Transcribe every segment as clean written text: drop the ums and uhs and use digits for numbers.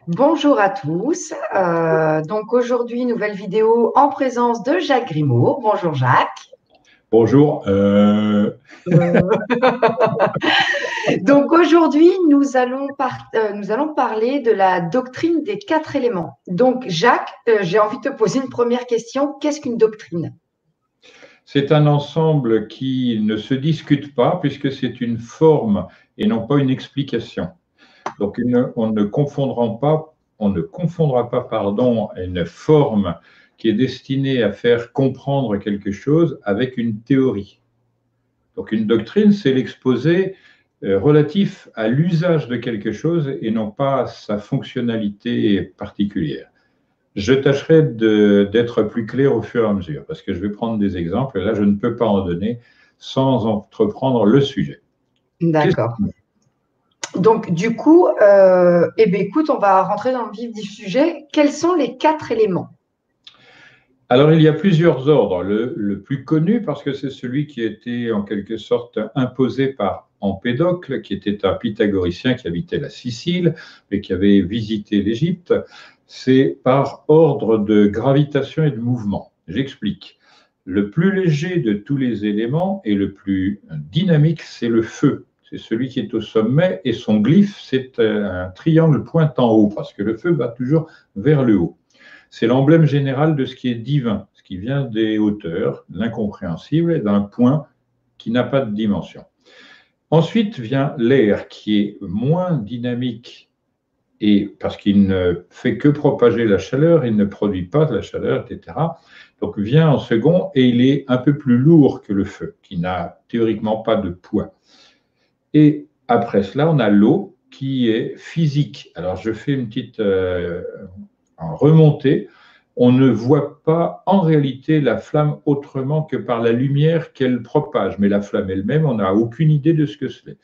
Bonjour à tous. Donc aujourd'hui, nouvelle vidéo en présence de Jacques Grimaud. Bonjour Jacques. Bonjour. Donc aujourd'hui, nous allons parler de la doctrine des quatre éléments. Donc Jacques, j'ai envie de te poser une première question. Qu'est-ce qu'une doctrine? C'est un ensemble qui ne se discute pas puisque c'est une forme et non pas une explication. Donc on ne confondra pas, pardon, une forme qui est destinée à faire comprendre quelque chose avec une théorie. Donc une doctrine, c'est l'exposé relatif à l'usage de quelque chose et non pas à sa fonctionnalité particulière. Je tâcherai d'être plus clair au fur et à mesure, parce que je vais prendre des exemples, et là, je ne peux pas en donner sans entreprendre le sujet. D'accord. Donc du coup, écoute, on va rentrer dans le vif du sujet. Quels sont les quatre éléments? Alors, il y a plusieurs ordres. Le plus connu, parce que c'est celui qui a été en quelque sorte imposé par Empédocle, qui était un pythagoricien qui habitait la Sicile et qui avait visité l'Égypte, c'est par ordre de gravitation et de mouvement. J'explique. Le plus léger de tous les éléments et le plus dynamique, c'est le feu. C'est celui qui est au sommet et son glyphe, c'est un triangle pointant en haut, parce que le feu va toujours vers le haut. C'est l'emblème général de ce qui est divin, ce qui vient des hauteurs, de l'incompréhensible et d'un point qui n'a pas de dimension. Ensuite vient l'air, qui est moins dynamique, et parce qu'il ne fait que propager la chaleur, il ne produit pas de la chaleur, etc. Donc vient en second, et il est un peu plus lourd que le feu, qui n'a théoriquement pas de poids. Et après cela, on a l'eau, qui est physique. Alors je fais une petite en remontée, on ne voit pas en réalité la flamme autrement que par la lumière qu'elle propage. Mais la flamme elle-même, on n'a aucune idée de ce que c'est.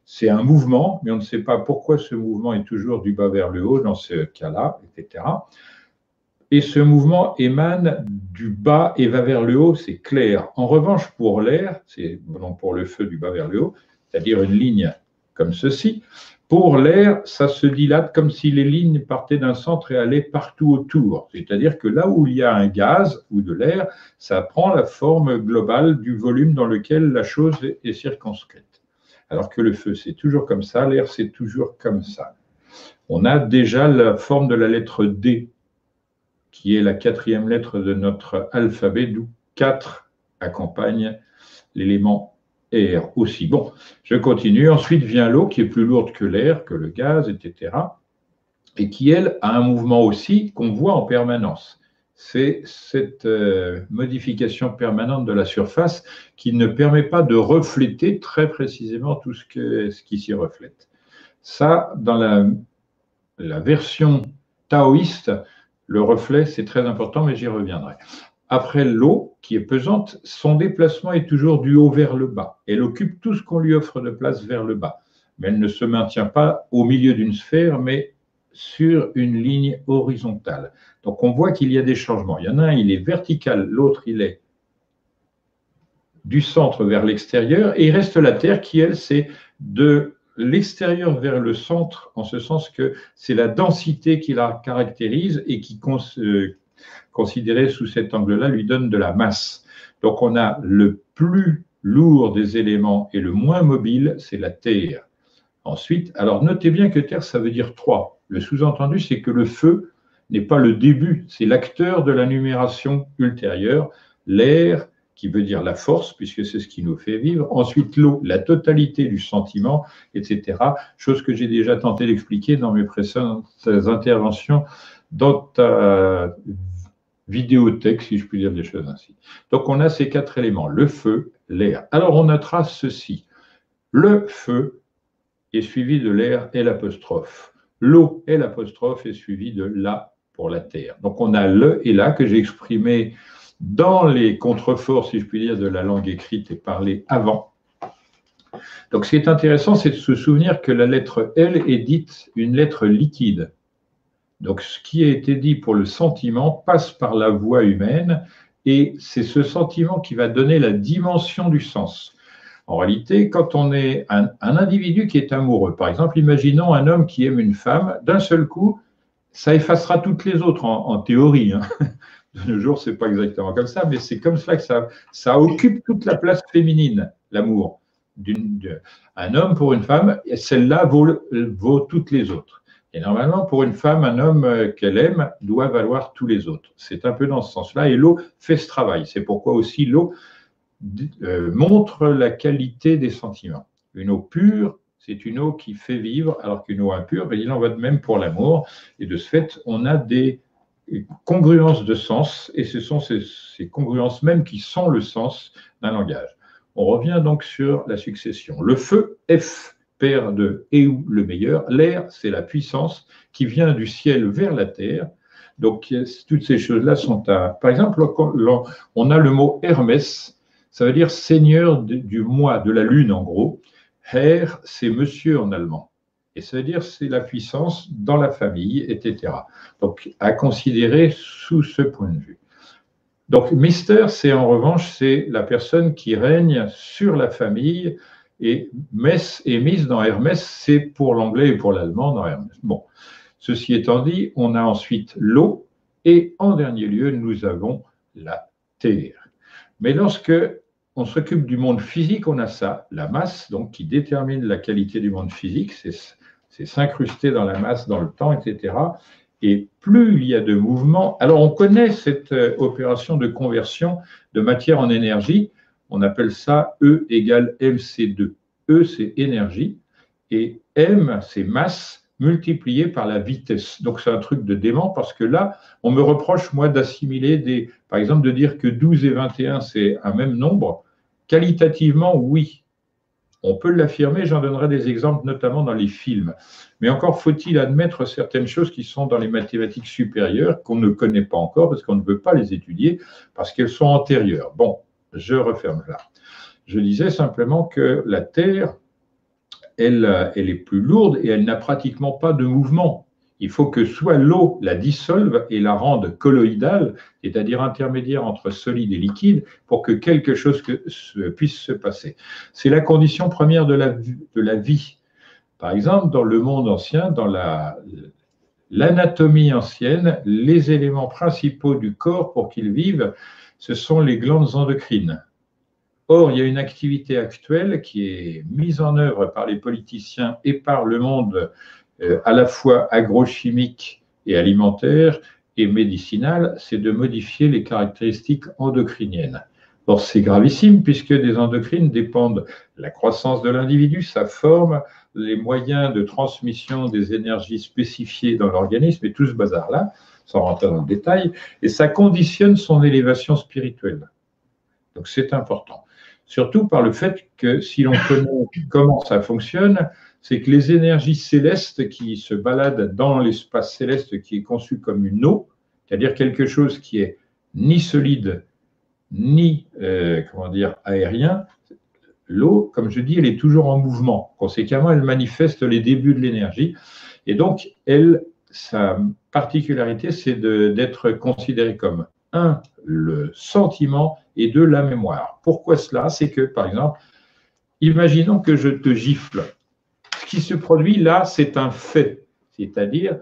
C'est un mouvement, mais on ne sait pas pourquoi ce mouvement est toujours du bas vers le haut dans ce cas-là, etc. Et ce mouvement émane du bas et va vers le haut, c'est clair. En revanche, pour l'air, c'est bon, pour le feu du bas vers le haut, c'est-à-dire une ligne comme ceci, pour l'air, ça se dilate comme si les lignes partaient d'un centre et allaient partout autour. C'est-à-dire que là où il y a un gaz ou de l'air, ça prend la forme globale du volume dans lequel la chose est circonscrite. Alors que le feu, c'est toujours comme ça, l'air, c'est toujours comme ça. On a déjà la forme de la lettre D, qui est la quatrième lettre de notre alphabet, d'où 4 accompagne l'élément air aussi. Bon, je continue. Ensuite vient l'eau qui est plus lourde que l'air, que le gaz, etc. Et qui, elle, a un mouvement aussi qu'on voit en permanence. C'est cette modification permanente de la surface qui ne permet pas de refléter très précisément tout ce qui s'y reflète. Ça, dans la version taoïste, le reflet, c'est très important, mais j'y reviendrai. Après l'eau, qui est pesante, son déplacement est toujours du haut vers le bas. Elle occupe tout ce qu'on lui offre de place vers le bas. Mais elle ne se maintient pas au milieu d'une sphère, mais sur une ligne horizontale. Donc on voit qu'il y a des changements. Il y en a un, il est vertical, l'autre, il est du centre vers l'extérieur, et il reste la Terre qui, elle, c'est de l'extérieur vers le centre, en ce sens que c'est la densité qui la caractérise et qui, considérée sous cet angle-là, lui donne de la masse. Donc on a le plus lourd des éléments et le moins mobile, c'est la Terre. Ensuite, alors notez bien que Terre, ça veut dire 3. Le sous-entendu, c'est que le feu n'est pas le début, c'est l'acteur de la numération ultérieure. L'air, qui veut dire la force, puisque c'est ce qui nous fait vivre. Ensuite, l'eau, la totalité du sentiment, etc. Chose que j'ai déjà tenté d'expliquer dans mes précédentes interventions dans ta vidéothèque, si je puis dire des choses ainsi. Donc, on a ces 4 éléments, le feu, l'air. Alors, on notera ceci. Le feu est suivi de l'air et l'apostrophe. L'eau et l'apostrophe est suivi de la pour la terre. Donc, on a le et la que j'ai exprimé dans les contreforts, si je puis dire, de la langue écrite et parlée avant. Donc, ce qui est intéressant, c'est de se souvenir que la lettre L est dite une lettre liquide. Donc, ce qui a été dit pour le sentiment passe par la voix humaine et c'est ce sentiment qui va donner la dimension du sens. En réalité, quand on est un individu qui est amoureux, par exemple, imaginons un homme qui aime une femme, d'un seul coup, ça effacera toutes les autres en théorie. Hein. De nos jours, ce n'est pas exactement comme ça, mais c'est comme cela que ça occupe toute la place féminine, l'amour. Un homme pour une femme, celle-là vaut toutes les autres. Et normalement, pour une femme, un homme qu'elle aime doit valoir tous les autres. C'est un peu dans ce sens-là. Et l'eau fait ce travail. C'est pourquoi aussi l'eau montre la qualité des sentiments. Une eau pure, c'est une eau qui fait vivre, alors qu'une eau impure, il en va de même pour l'amour. Et de ce fait, on a des congruences de sens, et ce sont ces congruences même qui sont le sens d'un langage. On revient donc sur la succession. Le feu, F, père de Éou, le meilleur. L'air, c'est la puissance qui vient du ciel vers la terre. Donc, toutes ces choses-là sont à... Par exemple, on a le mot Hermès, ça veut dire seigneur du mois, de la lune en gros. Herr, c'est monsieur en allemand. Et ça veut dire c'est la puissance dans la famille, etc. Donc, à considérer sous ce point de vue. Donc, Mister, c'est en revanche, c'est la personne qui règne sur la famille, et Mess et Miss dans Hermès, c'est pour l'anglais et pour l'allemand dans Hermès. Bon, ceci étant dit, on a ensuite l'eau, et en dernier lieu, nous avons la terre. Mais lorsque on s'occupe du monde physique, on a ça, la masse, donc qui détermine la qualité du monde physique, c'est s'incruster dans la masse, dans le temps, etc. Et plus il y a de mouvements, alors on connaît cette opération de conversion de matière en énergie, on appelle ça E égale mc2. E, c'est énergie, et m, c'est masse, multiplié par la vitesse. Donc c'est un truc de dément, parce que là, on me reproche, moi, d'assimiler par exemple, de dire que 12 et 21, c'est un même nombre. Qualitativement, oui. On peut l'affirmer, j'en donnerai des exemples, notamment dans les films. Mais encore faut-il admettre certaines choses qui sont dans les mathématiques supérieures, qu'on ne connaît pas encore, parce qu'on ne veut pas les étudier, parce qu'elles sont antérieures. Bon, je referme là. Je disais simplement que la Terre, elle est plus lourde et elle n'a pratiquement pas de mouvement. Il faut que soit l'eau la dissolve et la rende colloïdale, c'est-à-dire intermédiaire entre solide et liquide, pour que quelque chose puisse se passer. C'est la condition première de la vie. Par exemple, dans le monde ancien, dans l'anatomie ancienne, les éléments principaux du corps pour qu'il vive, ce sont les glandes endocrines. Or, il y a une activité actuelle qui est mise en œuvre par les politiciens et par le monde à la fois agrochimique et alimentaire et médicinal, c'est de modifier les caractéristiques endocriniennes. Or, c'est gravissime puisque des endocrines dépendent de la croissance de l'individu, sa forme, les moyens de transmission des énergies spécifiées dans l'organisme et tout ce bazar-là, sans rentrer dans le détail, et ça conditionne son élévation spirituelle. Donc, c'est important. Surtout par le fait que si l'on connaît comment ça fonctionne, c'est que les énergies célestes qui se baladent dans l'espace céleste qui est conçu comme une eau, c'est-à-dire quelque chose qui est ni solide, ni aérien, l'eau, comme je dis, elle est toujours en mouvement. Conséquemment, elle manifeste les débuts de l'énergie. Et donc, sa particularité, c'est d'être considérée comme le sentiment et la mémoire. Pourquoi cela? C'est que, par exemple, imaginons que je te gifle. Ce qui se produit là, c'est un fait, c'est-à-dire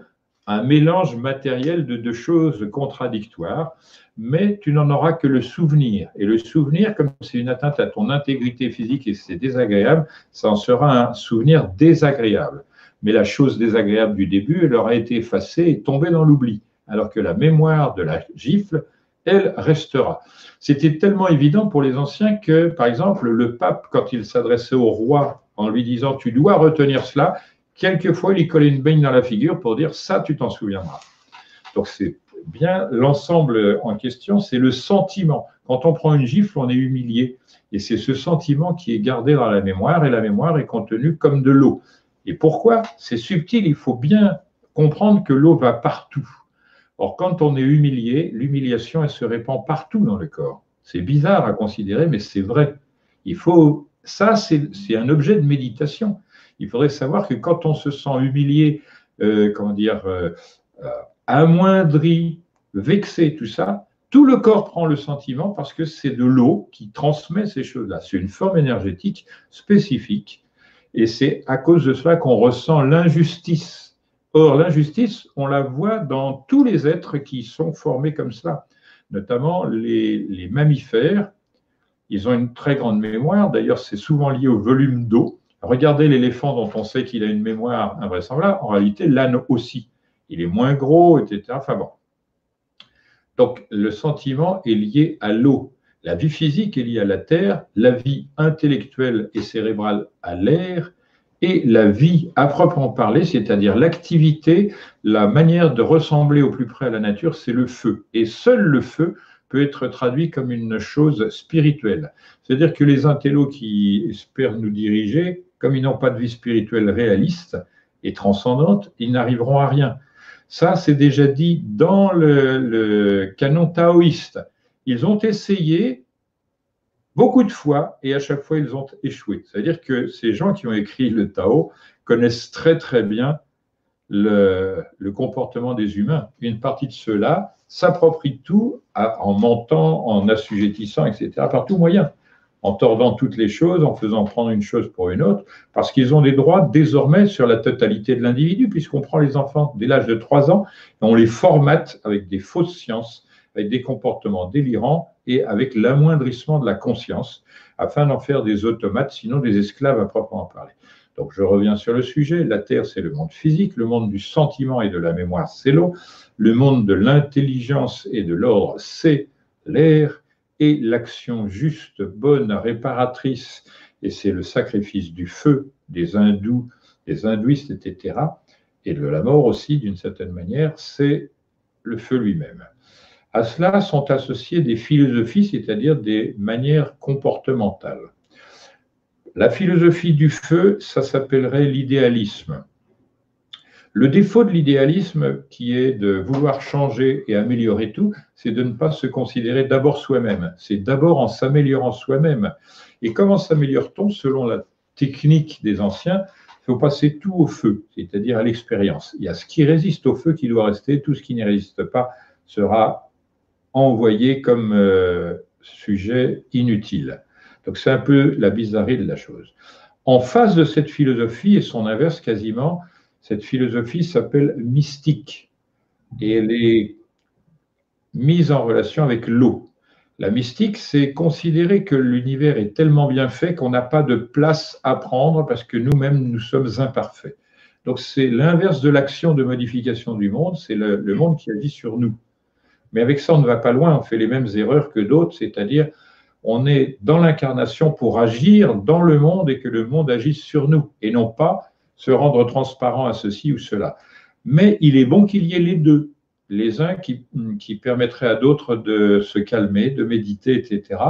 un mélange matériel de deux choses contradictoires, mais tu n'en auras que le souvenir. Et le souvenir, comme c'est une atteinte à ton intégrité physique et c'est désagréable, ça en sera un souvenir désagréable. Mais la chose désagréable du début, elle aura été effacée et tombée dans l'oubli, alors que la mémoire de la gifle, elle restera. C'était tellement évident pour les anciens que, par exemple, le pape, quand il s'adressait au roi en lui disant « tu dois retenir cela », quelquefois il y collait une baigne dans la figure pour dire « ça, tu t'en souviendras ». Donc c'est bien l'ensemble en question, c'est le sentiment. Quand on prend une gifle, on est humilié. Et c'est ce sentiment qui est gardé dans la mémoire, et la mémoire est contenue comme de l'eau. Et pourquoi? C'est subtil, il faut bien comprendre que l'eau va partout. Or, quand on est humilié, l'humiliation, elle se répand partout dans le corps. C'est bizarre à considérer, mais c'est vrai. Ça, c'est un objet de méditation. Il faudrait savoir que quand on se sent humilié, amoindri, vexé, tout ça, tout le corps prend le sentiment parce que c'est de l'eau qui transmet ces choses-là. C'est une forme énergétique spécifique. Et c'est à cause de cela qu'on ressent l'injustice Or, l'injustice, on la voit dans tous les êtres qui sont formés comme ça, notamment les mammifères. Ils ont une très grande mémoire, d'ailleurs c'est souvent lié au volume d'eau. Regardez l'éléphant dont on sait qu'il a une mémoire invraisemblable, en réalité l'âne aussi. Il est moins gros, etc. Enfin bon. Donc le sentiment est lié à l'eau. La vie physique est liée à la terre, la vie intellectuelle et cérébrale à l'air, et la vie à proprement parler, c'est-à-dire l'activité, la manière de ressembler au plus près à la nature, c'est le feu. Et seul le feu peut être traduit comme une chose spirituelle. C'est-à-dire que les intellos qui espèrent nous diriger, comme ils n'ont pas de vie spirituelle réaliste et transcendante, ils n'arriveront à rien. Ça, c'est déjà dit dans le canon taoïste. Ils ont essayé beaucoup de fois et à chaque fois, ils ont échoué. C'est-à-dire que ces gens qui ont écrit le Tao connaissent très, très bien le comportement des humains. Une partie de ceux-là s'approprie tout en mentant, en assujettissant, etc., par tout moyen, en tordant toutes les choses, en faisant prendre une chose pour une autre, parce qu'ils ont des droits désormais sur la totalité de l'individu, puisqu'on prend les enfants dès l'âge de 3 ans et on les formate avec des fausses sciences, avec des comportements délirants et avec l'amoindrissement de la conscience, afin d'en faire des automates, sinon des esclaves à proprement parler. Donc je reviens sur le sujet, la Terre c'est le monde physique, le monde du sentiment et de la mémoire c'est l'eau, le monde de l'intelligence et de l'ordre c'est l'air, et l'action juste, bonne, réparatrice, et c'est le sacrifice du feu des hindous, des hindouistes, etc., et de la mort aussi d'une certaine manière, c'est le feu lui-même. À cela sont associées des philosophies, c'est-à-dire des manières comportementales. La philosophie du feu, ça s'appellerait l'idéalisme. Le défaut de l'idéalisme, qui est de vouloir changer et améliorer tout, c'est de ne pas se considérer d'abord soi-même. C'est d'abord en s'améliorant soi-même. Et comment s'améliore-t-on? Selon la technique des anciens, il faut passer tout au feu, c'est-à-dire à l'expérience. Il y a ce qui résiste au feu qui doit rester, tout ce qui n'y résiste pas sera envoyé comme sujet inutile. Donc c'est un peu la bizarrerie de la chose. En face de cette philosophie, et son inverse quasiment, cette philosophie s'appelle mystique et elle est mise en relation avec l'eau. La mystique, c'est considérer que l'univers est tellement bien fait qu'on n'a pas de place à prendre parce que nous-mêmes, nous sommes imparfaits. Donc c'est l'inverse de l'action de modification du monde, c'est le monde qui agit sur nous. Mais avec ça, on ne va pas loin, on fait les mêmes erreurs que d'autres, c'est-à-dire on est dans l'incarnation pour agir dans le monde et que le monde agisse sur nous, et non pas se rendre transparent à ceci ou cela. Mais il est bon qu'il y ait les deux. Les uns qui permettraient à d'autres de se calmer, de méditer, etc.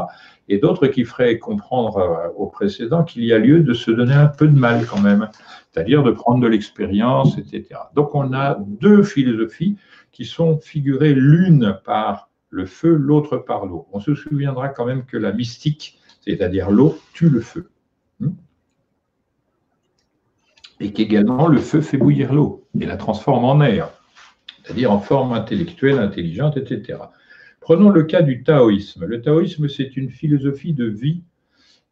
Et d'autres qui feraient comprendre aux précédents qu'il y a lieu de se donner un peu de mal quand même, c'est-à-dire de prendre de l'expérience, etc. Donc on a deux philosophies qui sont figurées l'une par le feu, l'autre par l'eau. On se souviendra quand même que la mystique, c'est-à-dire l'eau, tue le feu. Et qu'également le feu fait bouillir l'eau et la transforme en air, c'est-à-dire en forme intellectuelle, intelligente, etc. Prenons le cas du taoïsme. Le taoïsme, c'est une philosophie de vie,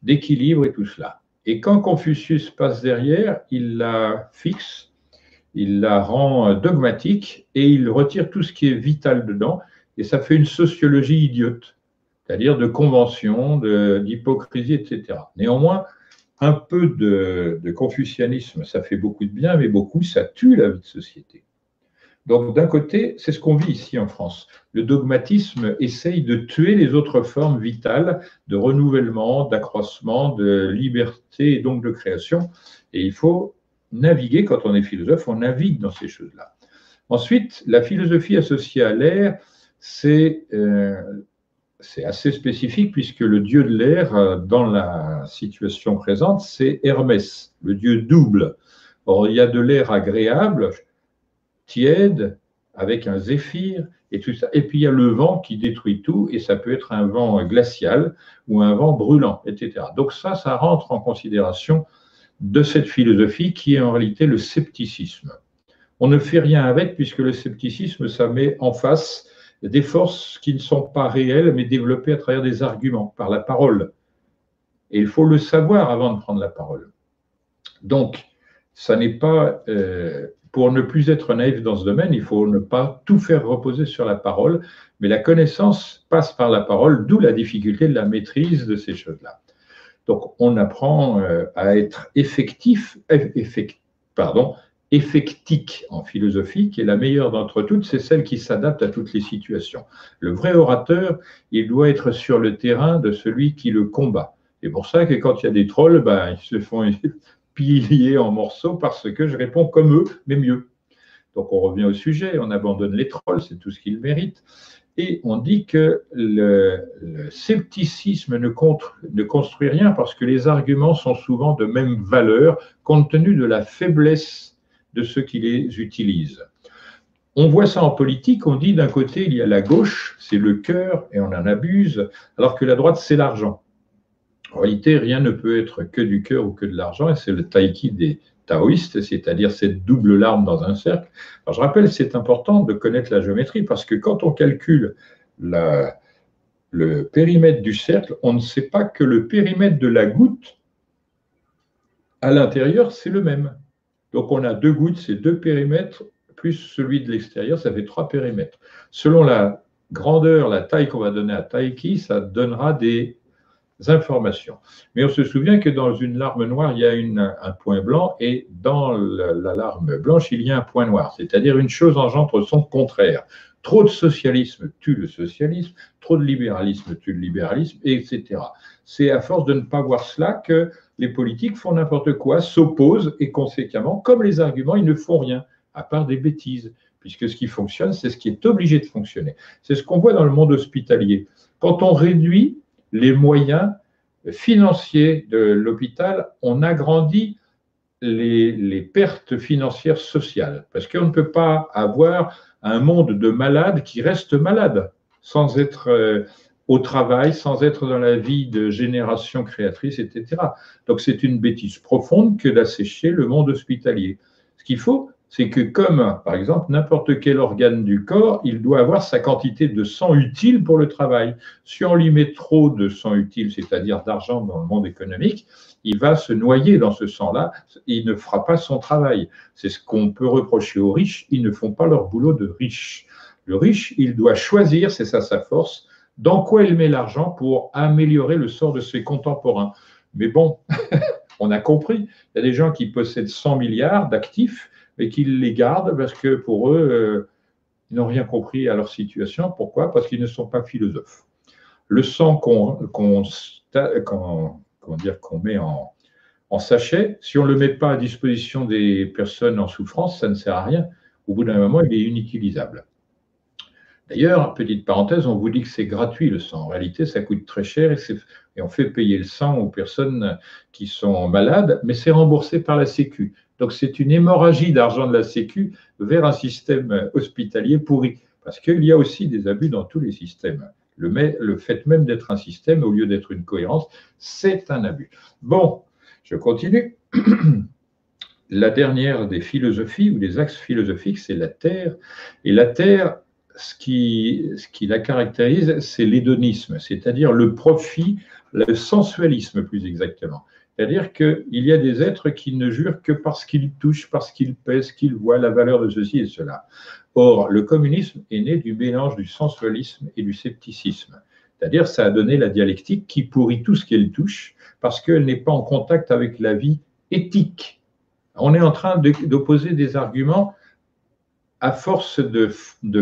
d'équilibre et tout cela. Et quand Confucius passe derrière, il la fixe, il la rend dogmatique et il retire tout ce qui est vital dedans, et ça fait une sociologie idiote, c'est-à-dire de convention, d'hypocrisie, etc. Néanmoins, un peu de confucianisme, ça fait beaucoup de bien, mais beaucoup, ça tue la vie de société. Donc, d'un côté, c'est ce qu'on vit ici en France. Le dogmatisme essaye de tuer les autres formes vitales de renouvellement, d'accroissement, de liberté et donc de création. Et il faut naviguer, quand on est philosophe, on navigue dans ces choses-là. Ensuite, la philosophie associée à l'air, c'est assez spécifique puisque le dieu de l'air, dans la situation présente, c'est Hermès, le dieu double. Or, il y a de l'air agréable, tiède, avec un zéphyr et tout ça. Et puis il y a le vent qui détruit tout, et ça peut être un vent glacial ou un vent brûlant, etc. Donc ça rentre en considération de cette philosophie qui est en réalité le scepticisme. On ne fait rien avec puisque le scepticisme, ça met en face des forces qui ne sont pas réelles mais développées à travers des arguments, par la parole. Et il faut le savoir avant de prendre la parole. Donc, ça n'est pas pour ne plus être naïf dans ce domaine, il faut ne pas tout faire reposer sur la parole, mais la connaissance passe par la parole, d'où la difficulté de la maîtrise de ces choses-là. Donc, on apprend à être effectif, effectique en philosophie, qui est la meilleure d'entre toutes, c'est celle qui s'adapte à toutes les situations. Le vrai orateur, il doit être sur le terrain de celui qui le combat. C'est pour ça que quand il y a des trolls, ben, ils se font piller en morceaux parce que je réponds comme eux, mais mieux. Donc on revient au sujet, on abandonne les trolls, c'est tout ce qu'ils méritent. Et on dit que le scepticisme ne construit rien parce que les arguments sont souvent de même valeur compte tenu de la faiblesse de ceux qui les utilisent. On voit ça en politique, on dit d'un côté il y a la gauche, c'est le cœur et on en abuse, alors que la droite c'est l'argent. En réalité, rien ne peut être que du cœur ou que de l'argent, et c'est le taïki des taoïstes, c'est-à-dire cette double larme dans un cercle. Alors, je rappelle, c'est important de connaître la géométrie, parce que quand on calcule le périmètre du cercle, on ne sait pas que le périmètre de la goutte à l'intérieur, c'est le même. Donc, on a 2 gouttes, c'est 2 périmètres, plus celui de l'extérieur, ça fait 3 périmètres. Selon la grandeur, la taille qu'on va donner à taïki, ça donnera des informations. Mais on se souvient que dans une larme noire, il y a un point blanc, et dans la larme blanche, il y a un point noir. C'est-à-dire une chose engendre son contraire. Trop de socialisme tue le socialisme, trop de libéralisme tue le libéralisme, etc. C'est à force de ne pas voir cela que les politiques font n'importe quoi, s'opposent, et conséquemment, comme les arguments, ils ne font rien, à part des bêtises, puisque ce qui fonctionne, c'est ce qui est obligé de fonctionner. C'est ce qu'on voit dans le monde hospitalier. Quand on réduit les moyens financiers de l'hôpital, on agrandit les pertes financières sociales, parce qu'on ne peut pas avoir un monde de malades qui restent malades, sans être au travail, sans être dans la vie de génération créatrice, etc. Donc c'est une bêtise profonde que d'assécher le monde hospitalier. Ce qu'il faut, c'est que comme, par exemple, n'importe quel organe du corps, il doit avoir sa quantité de sang utile pour le travail. Si on lui met trop de sang utile, c'est-à-dire d'argent dans le monde économique, il va se noyer dans ce sang-là, il ne fera pas son travail. C'est ce qu'on peut reprocher aux riches, ils ne font pas leur boulot de riches. Le riche, il doit choisir, c'est ça sa force, dans quoi il met l'argent pour améliorer le sort de ses contemporains. Mais bon, on a compris, il y a des gens qui possèdent 100 milliards d'actifs, mais qu'ils les gardent parce que pour eux, ils n'ont rien compris à leur situation. Pourquoi? Parce qu'ils ne sont pas philosophes. Le sang qu'on met en sachet, si on ne le met pas à disposition des personnes en souffrance, ça ne sert à rien. Au bout d'un moment, il est inutilisable. D'ailleurs, petite parenthèse, on vous dit que c'est gratuit le sang. En réalité, ça coûte très cher et on fait payer le sang aux personnes qui sont malades, mais c'est remboursé par la Sécu. Donc, c'est une hémorragie d'argent de la Sécu vers un système hospitalier pourri. Parce qu'il y a aussi des abus dans tous les systèmes. Le fait même d'être un système, au lieu d'être une cohérence, c'est un abus. Bon, je continue. La dernière des philosophies ou des axes philosophiques, c'est la Terre. Et la Terre, ce qui la caractérise, c'est l'hédonisme, c'est-à-dire le profit, le sensualisme plus exactement. C'est-à-dire qu'il y a des êtres qui ne jurent que parce qu'ils touchent, parce qu'ils pèsent, qu'ils voient la valeur de ceci et cela. Or, le communisme est né du mélange du sensualisme et du scepticisme. C'est-à-dire ça a donné la dialectique qui pourrit tout ce qu'elle touche parce qu'elle n'est pas en contact avec la vie éthique. On est en train d'opposer des arguments à force de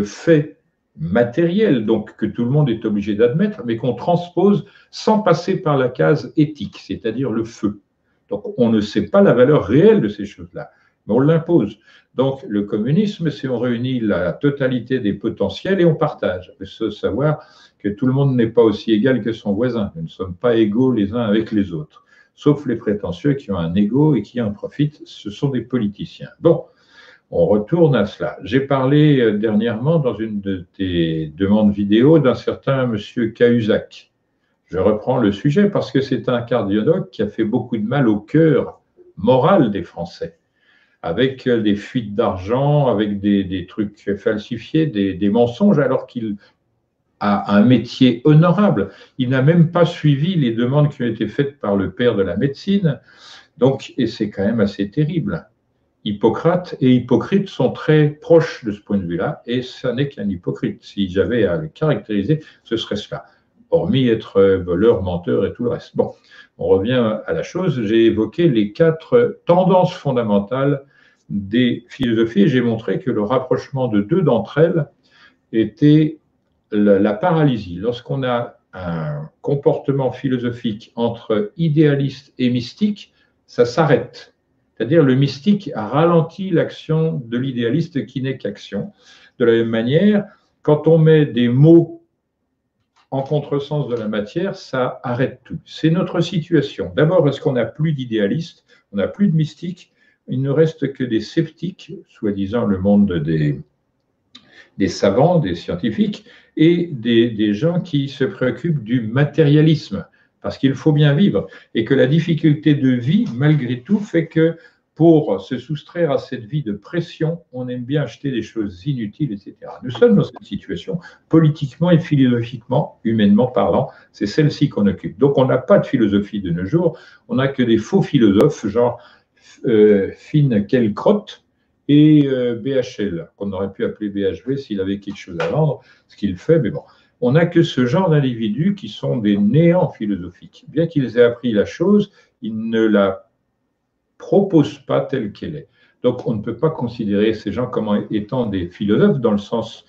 faits matériels, donc que tout le monde est obligé d'admettre, mais qu'on transpose sans passer par la case éthique, c'est-à-dire le feu. Donc on ne sait pas la valeur réelle de ces choses-là, mais on l'impose. Donc le communisme, c'est on réunit la totalité des potentiels et on partage. Il faut savoir que tout le monde n'est pas aussi égal que son voisin. Nous ne sommes pas égaux les uns avec les autres, sauf les prétentieux qui ont un ego et qui en profitent, ce sont des politiciens. Bon, on retourne à cela. J'ai parlé dernièrement dans une de tes demandes vidéo d'un certain monsieur Cahuzac. Je reprends le sujet parce que c'est un cardiologue qui a fait beaucoup de mal au cœur moral des Français, avec des fuites d'argent, avec des trucs falsifiés, des mensonges, alors qu'il a un métier honorable. Il n'a même pas suivi les demandes qui ont été faites par le père de la médecine. Donc, et c'est quand même assez terrible. Hippocrate et Hypocrite sont très proches de ce point de vue-là, et ça n'est qu'un hypocrite. Si j'avais à le caractériser, ce serait cela, hormis être voleur, menteur et tout le reste. Bon, on revient à la chose. J'ai évoqué les 4 tendances fondamentales des philosophies, et j'ai montré que le rapprochement de 2 d'entre elles était la paralysie. Lorsqu'on a un comportement philosophique entre idéaliste et mystique, ça s'arrête. C'est-à-dire le mystique a ralenti l'action de l'idéaliste qui n'est qu'action. De la même manière, quand on met des mots en contresens de la matière, ça arrête tout. C'est notre situation. D'abord parce qu'on n'a plus d'idéalistes, on n'a plus de mystiques, il ne reste que des sceptiques, soi-disant le monde des savants, des scientifiques, et des gens qui se préoccupent du matérialisme, parce qu'il faut bien vivre, et que la difficulté de vie, malgré tout, fait que pour se soustraire à cette vie de pression, on aime bien acheter des choses inutiles, etc. Nous sommes dans cette situation, politiquement et philosophiquement, humainement parlant, c'est celle-ci qu'on occupe. Donc on n'a pas de philosophie de nos jours, on n'a que des faux philosophes, genre Finn Kelkrot et BHL, qu'on aurait pu appeler BHV s'il avait quelque chose à vendre, ce qu'il fait, mais bon. On n'a que ce genre d'individus qui sont des néants philosophiques. Bien qu'ils aient appris la chose, ils ne la proposent pas telle qu'elle est. Donc on ne peut pas considérer ces gens comme étant des philosophes dans le sens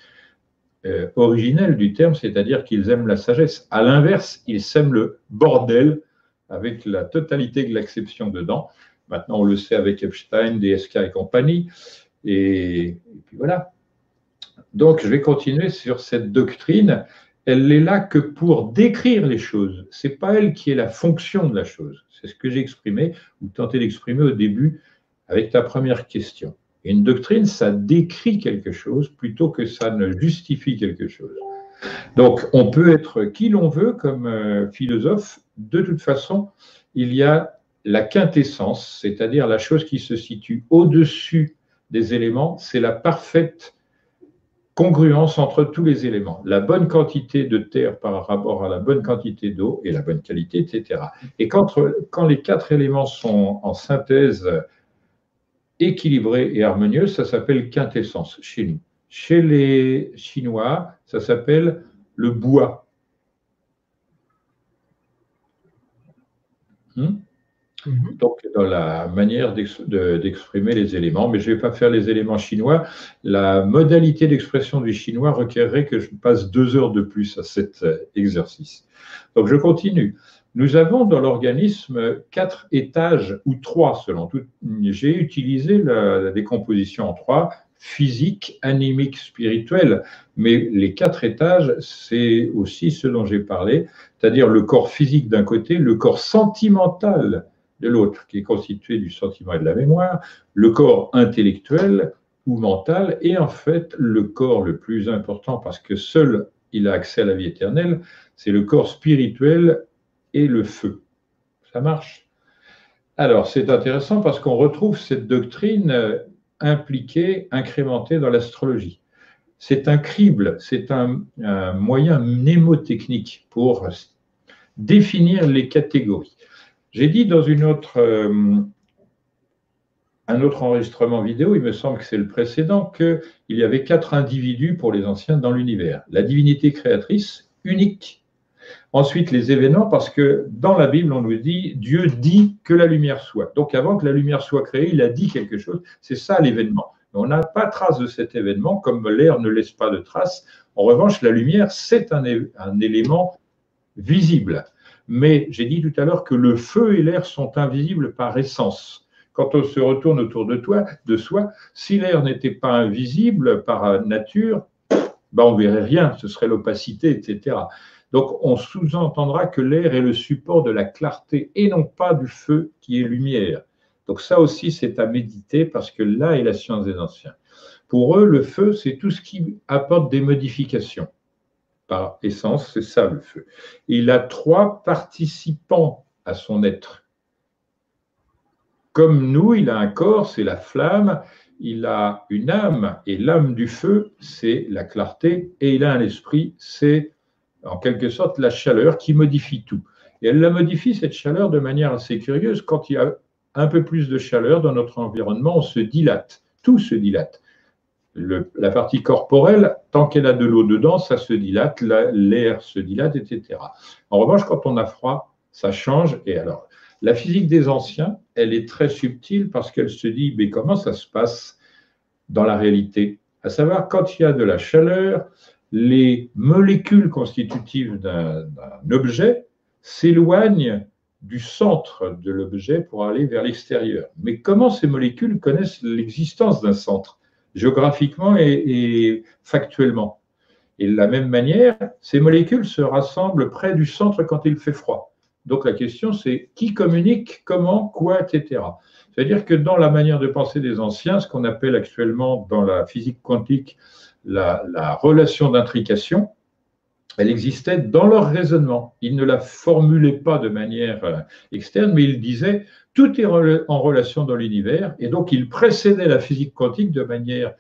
originel du terme, c'est-à-dire qu'ils aiment la sagesse. À l'inverse, ils sèment le bordel avec la totalité de l'acception dedans. Maintenant, on le sait avec Epstein, DSK et compagnie. Et puis voilà. Donc, je vais continuer sur cette doctrine. Elle n'est là que pour décrire les choses. Ce n'est pas elle qui est la fonction de la chose. C'est ce que j'ai exprimé ou tenté d'exprimer au début avec ta première question. Et une doctrine, ça décrit quelque chose plutôt que ça ne justifie quelque chose. Donc, on peut être qui l'on veut comme philosophe. De toute façon, il y a la quintessence, c'est-à-dire la chose qui se situe au-dessus des éléments, c'est la parfaite congruence entre tous les éléments. La bonne quantité de terre par rapport à la bonne quantité d'eau et la bonne qualité, etc. Et quand les 4 éléments sont en synthèse équilibrée et harmonieuse, ça s'appelle quintessence chez nous. Chez les Chinois, ça s'appelle le bois. Donc, dans la manière d'exprimer les éléments, mais je ne vais pas faire les éléments chinois. La modalité d'expression du chinois requerrait que je passe 2 heures de plus à cet exercice. Donc, je continue. Nous avons dans l'organisme 4 étages, ou 3 selon tout. J'ai utilisé la décomposition en 3, physique, animique, spirituel, mais les 4 étages, c'est aussi ce dont j'ai parlé, c'est-à-dire le corps physique d'un côté, le corps sentimental de l'autre, qui est constitué du sentiment et de la mémoire, le corps intellectuel ou mental, et en fait, le corps le plus important, parce que seul il a accès à la vie éternelle, c'est le corps spirituel et le feu. Ça marche? Alors, c'est intéressant parce qu'on retrouve cette doctrine impliquée, incrémentée dans l'astrologie. C'est un crible, c'est un moyen mnémotechnique pour définir les catégories. J'ai dit dans un autre enregistrement vidéo, il me semble que c'est le précédent, qu'il y avait 4 individus pour les anciens dans l'univers. La divinité créatrice, unique. Ensuite, les événements, parce que dans la Bible, on nous dit, Dieu dit que la lumière soit. Donc, avant que la lumière soit créée, il a dit quelque chose. C'est ça l'événement. On n'a pas trace de cet événement, comme l'air ne laisse pas de trace. En revanche, la lumière, c'est un élément visible. Mais j'ai dit tout à l'heure que le feu et l'air sont invisibles par essence. Quand on se retourne autour de soi, si l'air n'était pas invisible par nature, ben on ne verrait rien, ce serait l'opacité, etc. Donc on sous-entendra que l'air est le support de la clarté et non pas du feu qui est lumière. Donc ça aussi, c'est à méditer parce que là est la science des anciens. Pour eux, le feu, c'est tout ce qui apporte des modifications. Par essence, c'est ça le feu. Il a 3 participants à son être. Comme nous, il a un corps, c'est la flamme, il a une âme, et l'âme du feu, c'est la clarté, et il a un esprit, c'est en quelque sorte la chaleur qui modifie tout. Et elle la modifie, cette chaleur, de manière assez curieuse. Quand il y a un peu plus de chaleur dans notre environnement, on se dilate, tout se dilate. La partie corporelle, tant qu'elle a de l'eau dedans, ça se dilate, l'air se dilate, etc. En revanche, quand on a froid, ça change. Et alors, la physique des anciens, elle est très subtile parce qu'elle se dit, mais comment ça se passe dans la réalité? À savoir, quand il y a de la chaleur, les molécules constitutives d'un objet s'éloignent du centre de l'objet pour aller vers l'extérieur. Mais comment ces molécules connaissent l'existence d'un centre, géographiquement et factuellement? Et de la même manière, ces molécules se rassemblent près du centre quand il fait froid. Donc la question, c'est qui communique, comment, quoi, etc. C'est-à-dire que dans la manière de penser des anciens, ce qu'on appelle actuellement dans la physique quantique la relation d'intrication, elle existait dans leur raisonnement. Ils ne la formulaient pas de manière externe, mais ils disaient tout est en relation dans l'univers, et donc ils précédaient la physique quantique de manière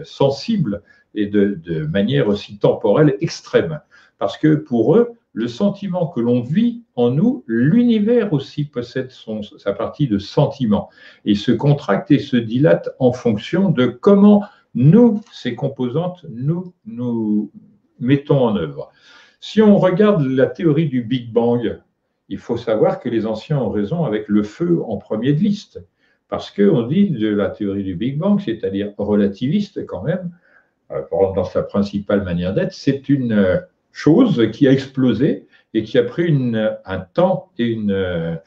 sensible et de manière aussi temporelle extrême. Parce que pour eux, le sentiment que l'on vit en nous, l'univers aussi possède sa partie de sentiment. Il se contracte et se dilate en fonction de comment nous, ces composantes, nous mettons en œuvre. Si on regarde la théorie du Big Bang, il faut savoir que les anciens ont raison avec le feu en premier de liste. Parce qu'on dit de la théorie du Big Bang, c'est-à-dire relativiste quand même, dans sa principale manière d'être, c'est une chose qui a explosé et qui a pris un temps et une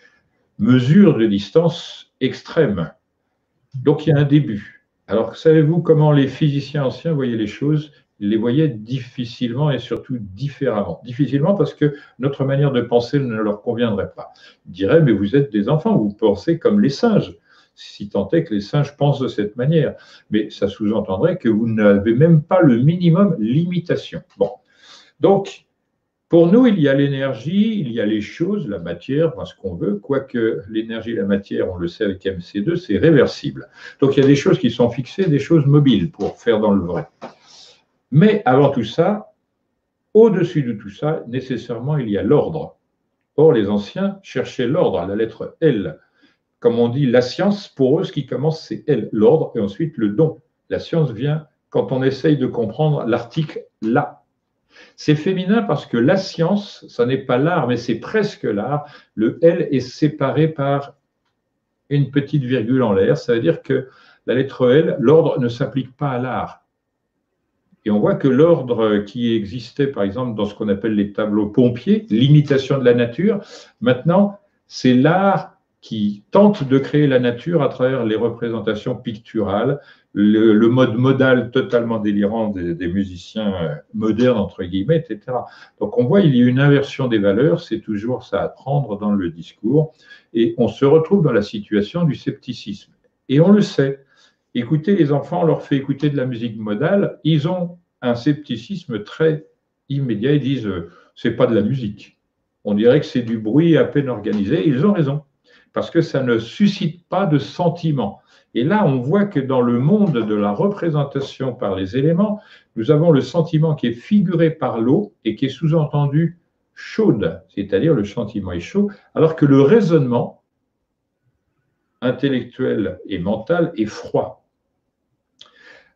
mesure de distance extrême. Donc il y a un début. Alors savez-vous comment les physiciens anciens voyaient les choses? Ils les voyaient difficilement et surtout différemment. Difficilement parce que notre manière de penser ne leur conviendrait pas. Ils diraient, mais vous êtes des enfants, vous pensez comme les singes, si tant est que les singes pensent de cette manière. Mais ça sous-entendrait que vous n'avez même pas le minimum limitation. Bon. Donc, pour nous, il y a l'énergie, il y a les choses, la matière, ce qu'on veut, quoique l'énergie et la matière, on le sait avec MC2, c'est réversible. Donc, il y a des choses qui sont fixées, des choses mobiles pour faire dans le vrai. Mais avant tout ça, au-dessus de tout ça, nécessairement, il y a l'ordre. Or, les anciens cherchaient l'ordre à la lettre L. Comme on dit, la science, pour eux, ce qui commence, c'est L, l'ordre, et ensuite le don. La science vient quand on essaye de comprendre l'article « la ». C'est féminin parce que la science, ça n'est pas l'art, mais c'est presque l'art. Le L est séparé par une petite virgule en l'air. Ça veut dire que la lettre L, l'ordre ne s'applique pas à l'art. Et on voit que l'ordre qui existait, par exemple, dans ce qu'on appelle les tableaux pompiers, l'imitation de la nature, maintenant, c'est l'art qui tente de créer la nature à travers les représentations picturales, le mode modal totalement délirant des musiciens modernes, entre guillemets, etc. Donc on voit il y a une inversion des valeurs, c'est toujours ça à prendre dans le discours, et on se retrouve dans la situation du scepticisme. Et on le sait, écoutez les enfants, on leur fait écouter de la musique modale, ils ont un scepticisme très immédiat, ils disent c'est pas de la musique, on dirait que c'est du bruit à peine organisé, ils ont raison, parce que ça ne suscite pas de sentiment. Et là, on voit que dans le monde de la représentation par les éléments, nous avons le sentiment qui est figuré par l'eau et qui est sous-entendu chaude, c'est-à-dire le sentiment est chaud, alors que le raisonnement intellectuel et mental est froid.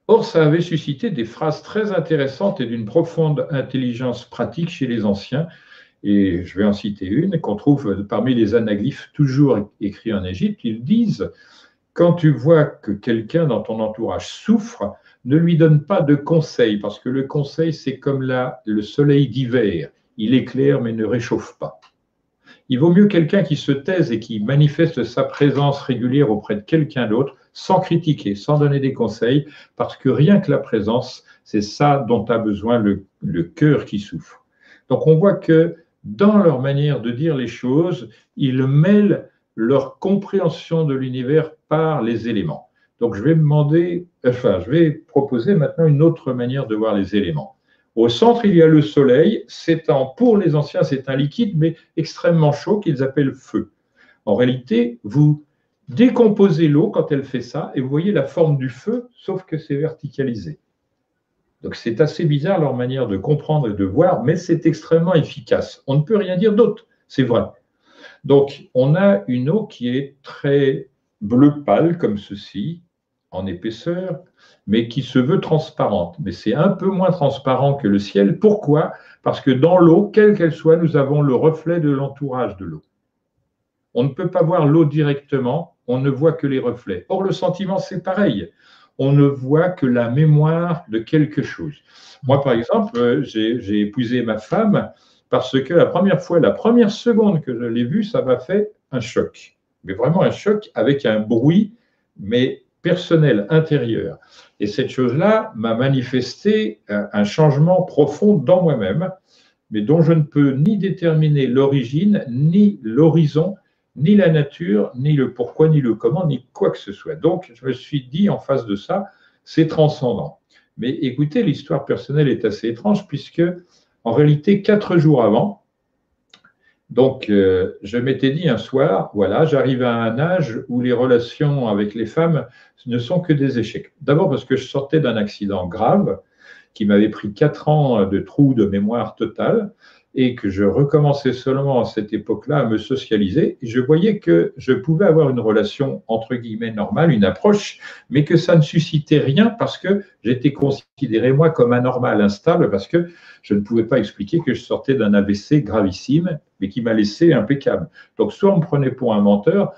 Or, ça avait suscité des phrases très intéressantes et d'une profonde intelligence pratique chez les anciens, et je vais en citer une qu'on trouve parmi les anaglyphes toujours écrits en Égypte. Ils disent: quand tu vois que quelqu'un dans ton entourage souffre, ne lui donne pas de conseils, parce que le conseil, c'est comme le soleil d'hiver. Il éclaire mais ne réchauffe pas. Il vaut mieux quelqu'un qui se taise et qui manifeste sa présence régulière auprès de quelqu'un d'autre, sans critiquer, sans donner des conseils, parce que rien que la présence, c'est ça dont a besoin le cœur qui souffre. Donc on voit que dans leur manière de dire les choses, ils mêlent leur compréhension de l'univers par les éléments. Donc je vais proposer maintenant une autre manière de voir les éléments. Au centre, il y a le soleil. Pour les anciens, c'est un liquide, mais extrêmement chaud qu'ils appellent feu. En réalité, vous décomposez l'eau quand elle fait ça, et vous voyez la forme du feu, sauf que c'est verticalisé. Donc c'est assez bizarre leur manière de comprendre et de voir, mais c'est extrêmement efficace. On ne peut rien dire d'autre, c'est vrai. Donc, on a une eau qui est très bleu pâle, comme ceci, en épaisseur, mais qui se veut transparente. Mais c'est un peu moins transparent que le ciel. Pourquoi? Parce que dans l'eau, quelle qu'elle soit, nous avons le reflet de l'entourage de l'eau. On ne peut pas voir l'eau directement, on ne voit que les reflets. Or, le sentiment, c'est pareil. On ne voit que la mémoire de quelque chose. Moi, par exemple, j'ai épousé ma femme parce que la première fois, la première seconde que je l'ai vue, ça m'a fait un choc. Mais vraiment un choc avec un bruit, mais personnel, intérieur. Et cette chose-là m'a manifesté un changement profond dans moi-même, mais dont je ne peux ni déterminer l'origine, ni l'horizon, ni la nature, ni le pourquoi, ni le comment, ni quoi que ce soit. Donc, je me suis dit en face de ça, c'est transcendant. Mais écoutez, l'histoire personnelle est assez étrange puisque, en réalité, 4 jours avant, donc je m'étais dit un soir, voilà, j'arrive à un âge où les relations avec les femmes ne sont que des échecs. D'abord parce que je sortais d'un accident grave qui m'avait pris 4 ans de trou de mémoire totale, et que je recommençais seulement à cette époque-là à me socialiser, et je voyais que je pouvais avoir une relation entre guillemets normale, une approche, mais que ça ne suscitait rien parce que j'étais considéré moi comme anormal, instable, parce que je ne pouvais pas expliquer que je sortais d'un AVC gravissime, mais qui m'a laissé impeccable. Donc soit on me prenait pour un menteur,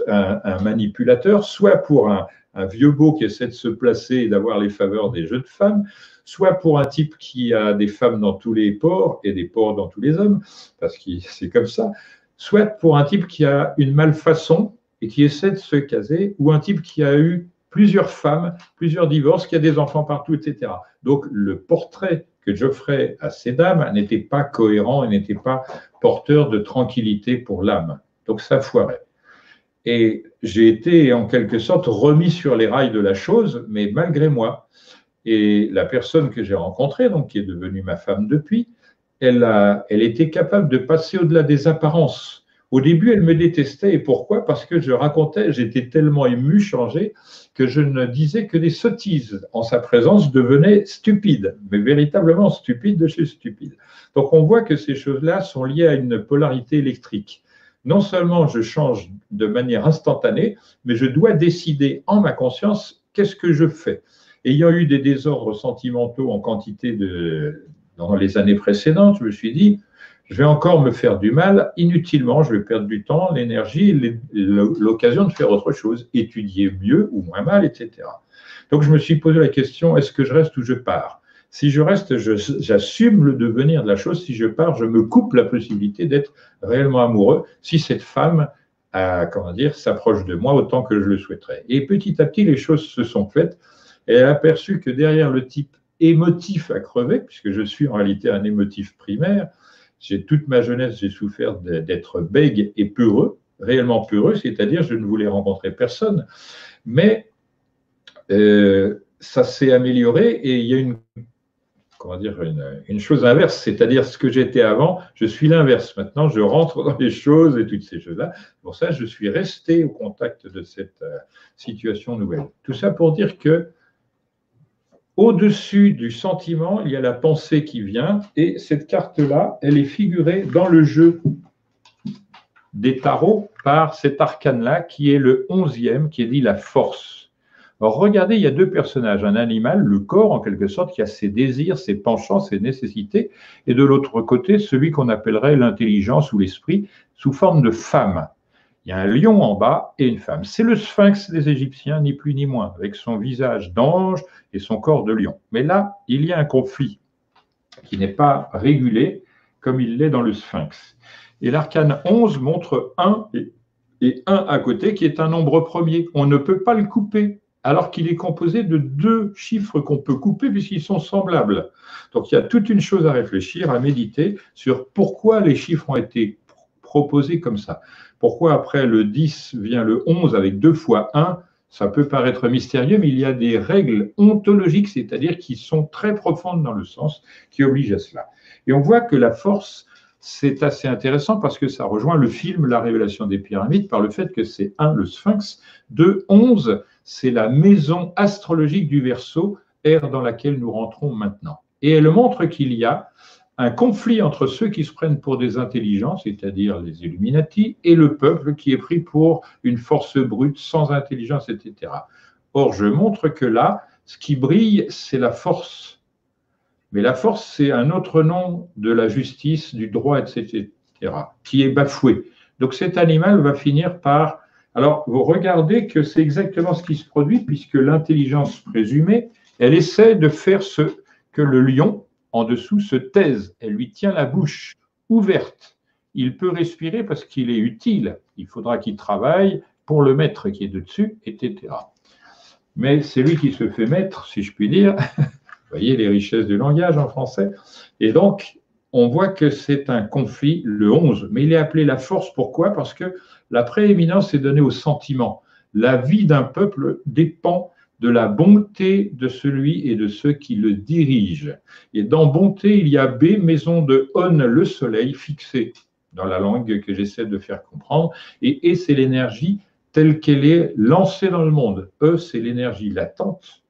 un manipulateur, soit pour un vieux beau qui essaie de se placer et d'avoir les faveurs des jeunes femmes, soit pour un type qui a des femmes dans tous les pores et des pores dans tous les hommes, parce que c'est comme ça, soit pour un type qui a une malfaçon et qui essaie de se caser, ou un type qui a eu plusieurs femmes, plusieurs divorces, qui a des enfants partout, etc. Donc le portrait que j'offrais à ces dames n'était pas cohérent et n'était pas porteur de tranquillité pour l'âme. Donc ça foirait. Et j'ai été en quelque sorte remis sur les rails de la chose, mais malgré moi. Et la personne que j'ai rencontrée, donc qui est devenue ma femme depuis, elle était capable de passer au-delà des apparences. Au début, elle me détestait. Et pourquoi? Parce que je racontais, j'étais tellement ému, changé, que je ne disais que des sottises. En sa présence, je devenais stupide, mais véritablement stupide de chez stupide. Donc on voit que ces choses-là sont liées à une polarité électrique. Non seulement je change de manière instantanée, mais je dois décider en ma conscience qu'est-ce que je fais. Ayant eu des désordres sentimentaux en quantité dans les années précédentes, je me suis dit, je vais encore me faire du mal inutilement, je vais perdre du temps, l'énergie, l'occasion de faire autre chose, étudier mieux ou moins mal, etc. Donc je me suis posé la question, est-ce que je reste ou je pars? Si je reste, j'assume le devenir de la chose. Si je pars, je me coupe la possibilité d'être réellement amoureux si cette femme s'approche de moi autant que je le souhaiterais. Et petit à petit, les choses se sont faites. Et elle a aperçu que derrière le type émotif à crever, puisque je suis en réalité un émotif primaire, toute ma jeunesse, j'ai souffert d'être bègue et peureux, réellement peureux, c'est-à-dire je ne voulais rencontrer personne. Mais ça s'est amélioré et il y a une chose inverse, c'est-à-dire ce que j'étais avant, je suis l'inverse. Maintenant, je rentre dans les choses et toutes ces choses-là. Pour ça, je suis resté au contact de cette situation nouvelle. Tout ça pour dire que au-dessus du sentiment, il y a la pensée qui vient, et cette carte-là, elle est figurée dans le jeu des tarots par cet arcane-là, qui est le 11e, qui est dit la force. Alors regardez, il y a 2 personnages, un animal, le corps en quelque sorte, qui a ses désirs, ses penchants, ses nécessités, et de l'autre côté, celui qu'on appellerait l'intelligence ou l'esprit, sous forme de femme. Il y a un lion en bas et une femme. C'est le sphinx des Égyptiens, ni plus ni moins, avec son visage d'ange et son corps de lion. Mais là, il y a un conflit qui n'est pas régulé comme il l'est dans le sphinx. Et l'arcane 11 montre 1 et 1 à côté, qui est un nombre premier. On ne peut pas le couper, alors qu'il est composé de 2 chiffres qu'on peut couper puisqu'ils sont semblables. Donc il y a toute une chose à réfléchir, à méditer sur pourquoi les chiffres ont été proposés comme ça. Pourquoi après le 10 vient le 11 avec 2 fois 1? Ça peut paraître mystérieux, mais il y a des règles ontologiques, c'est-à-dire qui sont très profondes dans le sens, qui obligent à cela. Et on voit que la force, c'est assez intéressant parce que ça rejoint le film La Révélation des Pyramides par le fait que c'est 1, le Sphinx, 2, 11, c'est la maison astrologique du Verseau, ère dans laquelle nous rentrons maintenant. Et elle montre qu'il y a un conflit entre ceux qui se prennent pour des intelligences, c'est-à-dire les Illuminati, et le peuple qui est pris pour une force brute, sans intelligence, etc. Or, je montre que là, ce qui brille, c'est la force. Mais la force, c'est un autre nom de la justice, du droit, etc., qui est bafoué. Donc cet animal va finir par... Alors, vous regardez que c'est exactement ce qui se produit, puisque l'intelligence présumée, elle essaie de faire ce que le lion, en dessous, se taise. Elle lui tient la bouche ouverte. Il peut respirer parce qu'il est utile. Il faudra qu'il travaille pour le maître qui est dessus, etc. Mais c'est lui qui se fait maître, si je puis dire. Vous voyez les richesses du langage en français. Et donc, on voit que c'est un conflit, le 11, mais il est appelé la force. Pourquoi? Parce que la prééminence est donnée au sentiment. La vie d'un peuple dépend de la bonté de celui et de ceux qui le dirigent. Et dans bonté, il y a B, maison de On, le soleil, fixé dans la langue que j'essaie de faire comprendre. Et E, c'est l'énergie telle qu'elle est lancée dans le monde. E, c'est l'énergie latente,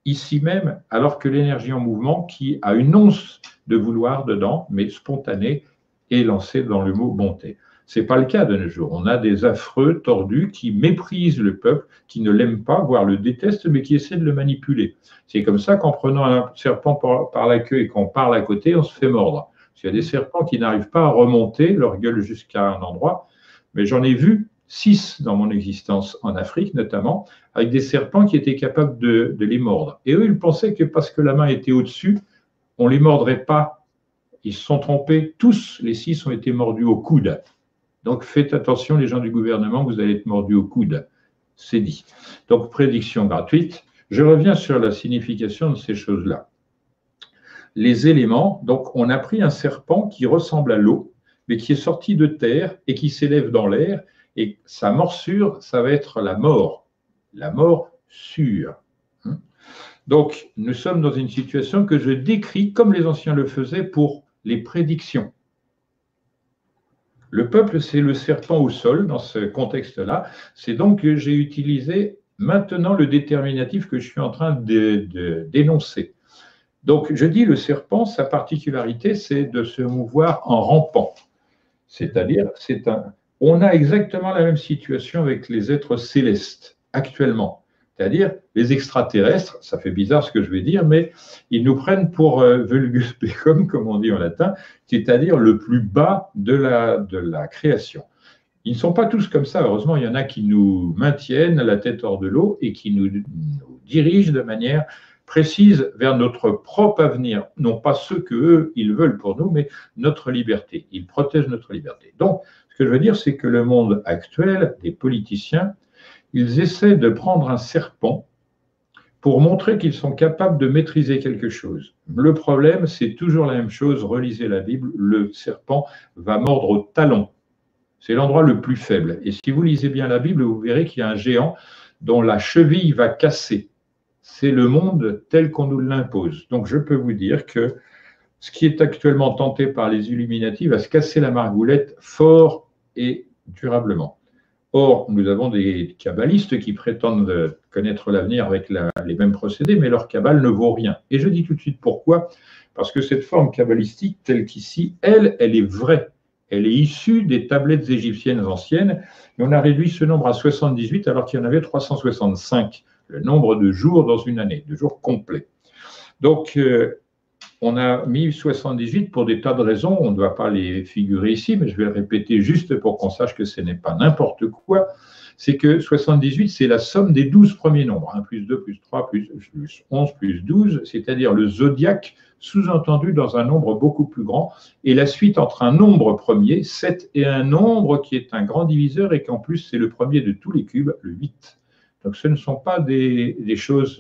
ici même, alors que l'énergie en mouvement, qui a une once de vouloir dedans, mais spontanée, est lancée dans le mot bonté. Ce n'est pas le cas de nos jours. On a des affreux tordus qui méprisent le peuple, qui ne l'aiment pas, voire le détestent, mais qui essaient de le manipuler. C'est comme ça qu'en prenant un serpent par la queue et qu'on parle à côté, on se fait mordre. Parce qu'il y a des serpents qui n'arrivent pas à remonter leur gueule jusqu'à un endroit, mais j'en ai vu 6 dans mon existence, en Afrique notamment, avec des serpents qui étaient capables de les mordre. Et eux, ils pensaient que parce que la main était au-dessus, on ne les mordrait pas. Ils se sont trompés. Tous les 6 ont été mordus au coude. Donc faites attention, les gens du gouvernement, vous allez être mordus au coude. C'est dit. Donc prédiction gratuite. Je reviens sur la signification de ces choses-là. Les éléments, donc on a pris un serpent qui ressemble à l'eau, mais qui est sorti de terre et qui s'élève dans l'air. Et sa morsure, ça va être la mort sûre. Donc, nous sommes dans une situation que je décris comme les anciens le faisaient pour les prédictions. Le peuple, c'est le serpent au sol dans ce contexte-là. C'est donc que j'ai utilisé maintenant le déterminatif que je suis en train de d'énoncer. Donc, je dis le serpent, sa particularité, c'est de se mouvoir en rampant. C'est-à-dire, on a exactement la même situation avec les êtres célestes actuellement. C'est-à-dire les extraterrestres, ça fait bizarre ce que je vais dire, mais ils nous prennent pour vulgus pecum, comme on dit en latin, c'est-à-dire le plus bas de la création. Ils ne sont pas tous comme ça, heureusement, il y en a qui nous maintiennent la tête hors de l'eau et qui nous dirigent de manière précise vers notre propre avenir, non pas ce qu'eux, ils veulent pour nous, mais notre liberté. Ils protègent notre liberté. Donc, ce que je veux dire, c'est que le monde actuel, des politiciens, ils essaient de prendre un serpent pour montrer qu'ils sont capables de maîtriser quelque chose. Le problème, c'est toujours la même chose, relisez la Bible, le serpent va mordre au talon. C'est l'endroit le plus faible. Et si vous lisez bien la Bible, vous verrez qu'il y a un géant dont la cheville va casser. C'est le monde tel qu'on nous l'impose. Donc je peux vous dire que ce qui est actuellement tenté par les Illuminati va se casser la margoulette fort et durablement. Or, nous avons des kabbalistes qui prétendent connaître l'avenir avec les mêmes procédés, mais leur kabbale ne vaut rien. Et je dis tout de suite pourquoi. Parce que cette forme kabbalistique, telle qu'ici, elle est vraie. Elle est issue des tablettes égyptiennes anciennes, et on a réduit ce nombre à 78 alors qu'il y en avait 365, le nombre de jours dans une année, de jours complets. Donc, on a mis 78 pour des tas de raisons, on ne va pas les figurer ici, mais je vais le répéter juste pour qu'on sache que ce n'est pas n'importe quoi. C'est que 78, c'est la somme des 12 premiers nombres, 1 plus 2 plus 3 plus 11 plus 12, c'est-à-dire le zodiaque sous-entendu dans un nombre beaucoup plus grand, et la suite entre un nombre premier, 7, et un nombre qui est un grand diviseur et qu'en plus c'est le premier de tous les cubes, le 8. Donc ce ne sont pas des choses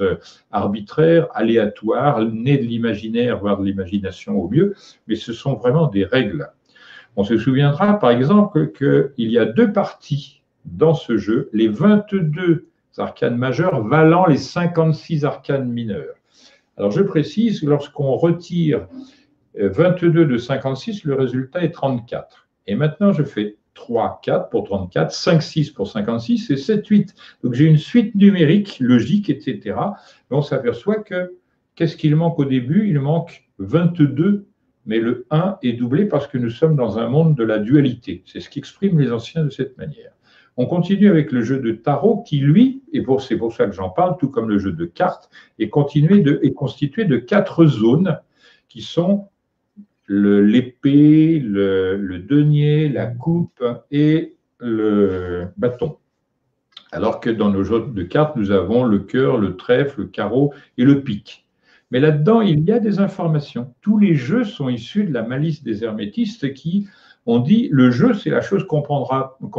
arbitraires, aléatoires, nées de l'imaginaire, voire de l'imagination au mieux, mais ce sont vraiment des règles. On se souviendra par exemple qu'il y a 2 parties dans ce jeu, les 22 arcanes majeurs valant les 56 arcanes mineurs. Alors je précise, lorsqu'on retire 22 de 56, le résultat est 34. Et maintenant je fais 3, 4 pour 34, 5, 6 pour 56 et 7, 8. Donc j'ai une suite numérique, logique, etc. Mais on s'aperçoit que, qu'est-ce qu'il manque au début? Il manque 22 mais le 1 est doublé parce que nous sommes dans un monde de la dualité. C'est ce qu'expriment les anciens de cette manière. On continue avec le jeu de tarot qui, lui, et c'est pour ça que j'en parle, tout comme le jeu de cartes, est constitué de 4 zones qui sont l'épée, le denier, la coupe et le bâton. Alors que dans nos jeux de cartes, nous avons le cœur, le trèfle, le carreau et le pic. Mais là-dedans, il y a des informations. Tous les jeux sont issus de la malice des hermétistes qui ont dit le jeu, c'est la chose qu'on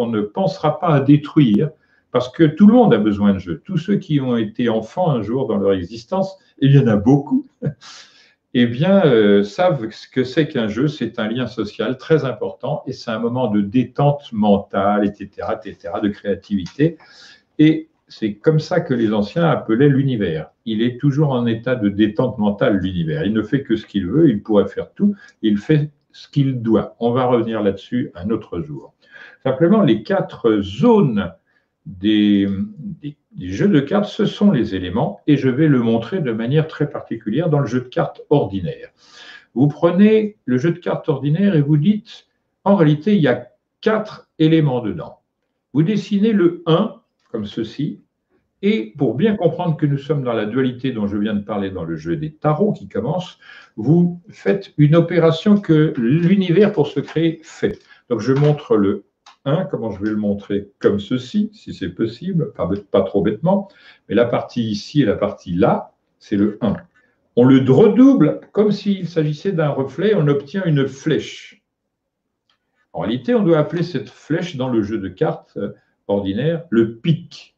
ne pensera pas à détruire parce que tout le monde a besoin de jeu. Tous ceux qui ont été enfants un jour dans leur existence, et il y en a beaucoup, eh bien, savent ce que c'est qu'un jeu. C'est un lien social très important et c'est un moment de détente mentale, etc., de créativité. Et c'est comme ça que les anciens appelaient l'univers. Il est toujours en état de détente mentale, l'univers. Il ne fait que ce qu'il veut, il pourrait faire tout, il fait ce qu'il doit. On va revenir là-dessus un autre jour. Simplement, les 4 zones des jeux de cartes, ce sont les éléments, et je vais le montrer de manière très particulière dans le jeu de cartes ordinaire. Vous prenez le jeu de cartes ordinaire et vous dites, en réalité, il y a 4 éléments dedans. Vous dessinez le 1, comme ceci, et pour bien comprendre que nous sommes dans la dualité dont je viens de parler dans le jeu des tarots qui commence, vous faites une opération que l'univers pour se créer fait. Donc je montre le 1, comment je vais le montrer comme ceci, si c'est possible, pas trop bêtement, mais la partie ici et la partie là, c'est le 1. On le redouble comme s'il s'agissait d'un reflet, on obtient une flèche. En réalité, on doit appeler cette flèche dans le jeu de cartes ordinaire le pic.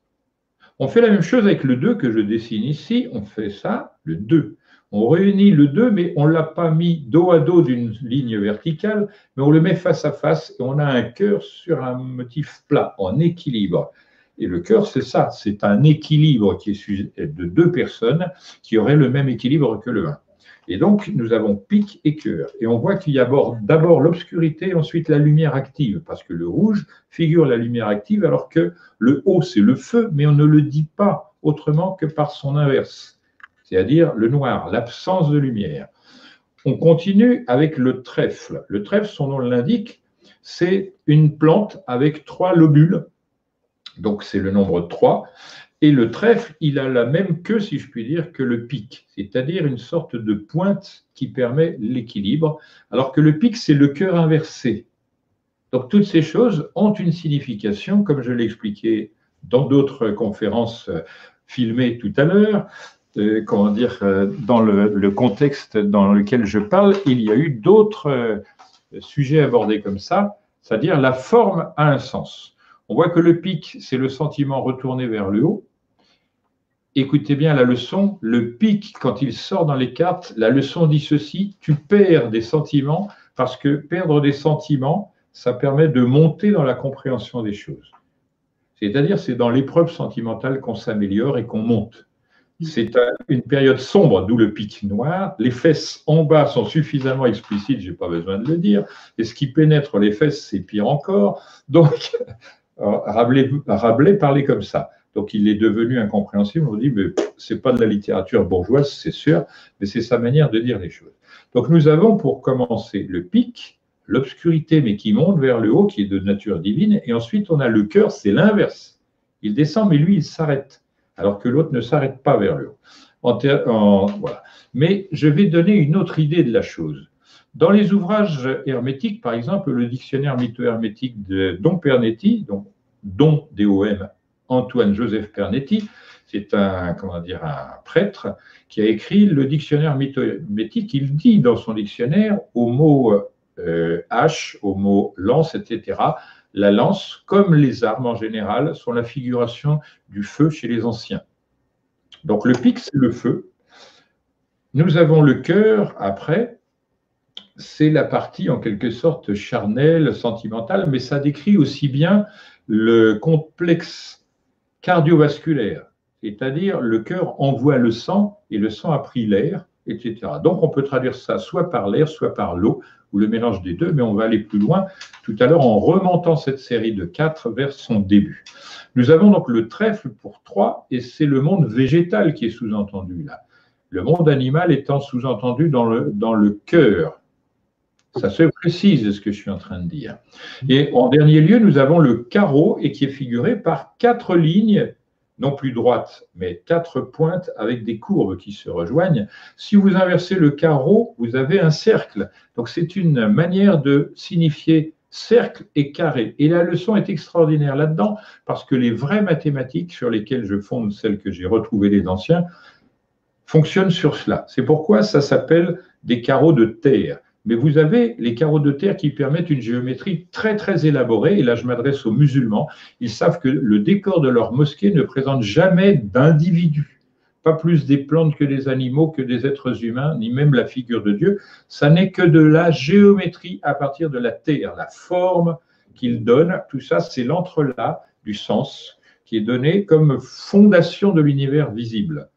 On fait la même chose avec le 2 que je dessine ici, on fait ça, le 2. On réunit le 2, mais on ne l'a pas mis dos à dos d'une ligne verticale, mais on le met face à face et on a un cœur sur un motif plat, en équilibre. Et le cœur, c'est ça, c'est un équilibre qui est de 2 personnes qui auraient le même équilibre que le 1. Et donc, nous avons pic et cœur. Et on voit qu'il y a d'abord l'obscurité, ensuite la lumière active, parce que le rouge figure la lumière active, alors que le haut, c'est le feu, mais on ne le dit pas autrement que par son inverse, c'est-à-dire le noir, l'absence de lumière. On continue avec le trèfle. Le trèfle, son nom l'indique, c'est une plante avec 3 lobules, donc c'est le nombre 3. Et le trèfle, il a la même queue, si je puis dire, que le pic, c'est-à-dire une sorte de pointe qui permet l'équilibre, alors que le pic, c'est le cœur inversé. Donc toutes ces choses ont une signification, comme je l'ai expliqué dans d'autres conférences filmées tout à l'heure. Dans le contexte dans lequel je parle, il y a eu d'autres sujets abordés comme ça, c'est-à-dire la forme a un sens. On voit que le pic, c'est le sentiment retourné vers le haut. Écoutez bien la leçon, le pic, quand il sort dans les cartes, la leçon dit ceci, tu perds des sentiments, parce que perdre des sentiments, ça permet de monter dans la compréhension des choses. C'est-à-dire, c'est dans l'épreuve sentimentale qu'on s'améliore et qu'on monte. C'est une période sombre, d'où le pic noir. Les fesses en bas sont suffisamment explicites, je n'ai pas besoin de le dire. Et ce qui pénètre les fesses, c'est pire encore. Donc, Rabelais parlait comme ça. Donc, il est devenu incompréhensible. On dit, mais ce n'est pas de la littérature bourgeoise, c'est sûr, mais c'est sa manière de dire les choses. Donc, nous avons pour commencer le pic, l'obscurité, mais qui monte vers le haut, qui est de nature divine. Et ensuite, on a le cœur, c'est l'inverse. Il descend, mais lui, il s'arrête, alors que l'autre ne s'arrête pas vers le haut. Voilà. Mais je vais donner une autre idée de la chose. Dans les ouvrages hermétiques, par exemple, le dictionnaire mytho-hermétique de Don Pernetti, donc Don, D-O-M, Antoine-Joseph Pernetti, c'est un prêtre qui a écrit le dictionnaire mytho-hermétique. Il dit dans son dictionnaire, au mot hache, au mot lance, etc., la lance, comme les armes en général, sont la figuration du feu chez les anciens. Donc le pic, c'est le feu. Nous avons le cœur, après, c'est la partie en quelque sorte charnelle, sentimentale, mais ça décrit aussi bien le complexe cardiovasculaire, c'est-à-dire le cœur envoie le sang et le sang a pris l'air, etc. Donc on peut traduire ça soit par l'air, soit par l'eau, ou le mélange des deux, mais on va aller plus loin tout à l'heure en remontant cette série de 4 vers son début. Nous avons donc le trèfle pour 3, et c'est le monde végétal qui est sous-entendu là. Le monde animal étant sous-entendu dans le cœur. Ça se précise ce que je suis en train de dire. Et en dernier lieu, nous avons le carreau et qui est figuré par 4 lignes, non plus droites, mais 4 pointes avec des courbes qui se rejoignent. Si vous inversez le carreau, vous avez un cercle. Donc c'est une manière de signifier cercle et carré. Et la leçon est extraordinaire là-dedans parce que les vraies mathématiques sur lesquelles je fonde celles que j'ai retrouvées des anciens fonctionnent sur cela. C'est pourquoi ça s'appelle des carreaux de terre. Mais vous avez les carreaux de terre qui permettent une géométrie très, très élaborée. Et là, je m'adresse aux musulmans. Ils savent que le décor de leur mosquée ne présente jamais d'individus. Pas plus des plantes que des animaux, que des êtres humains, ni même la figure de Dieu. Ça n'est que de la géométrie à partir de la terre, la forme qu'il donne. Tout ça, c'est l'entrelac du sens qui est donné comme fondation de l'univers visible.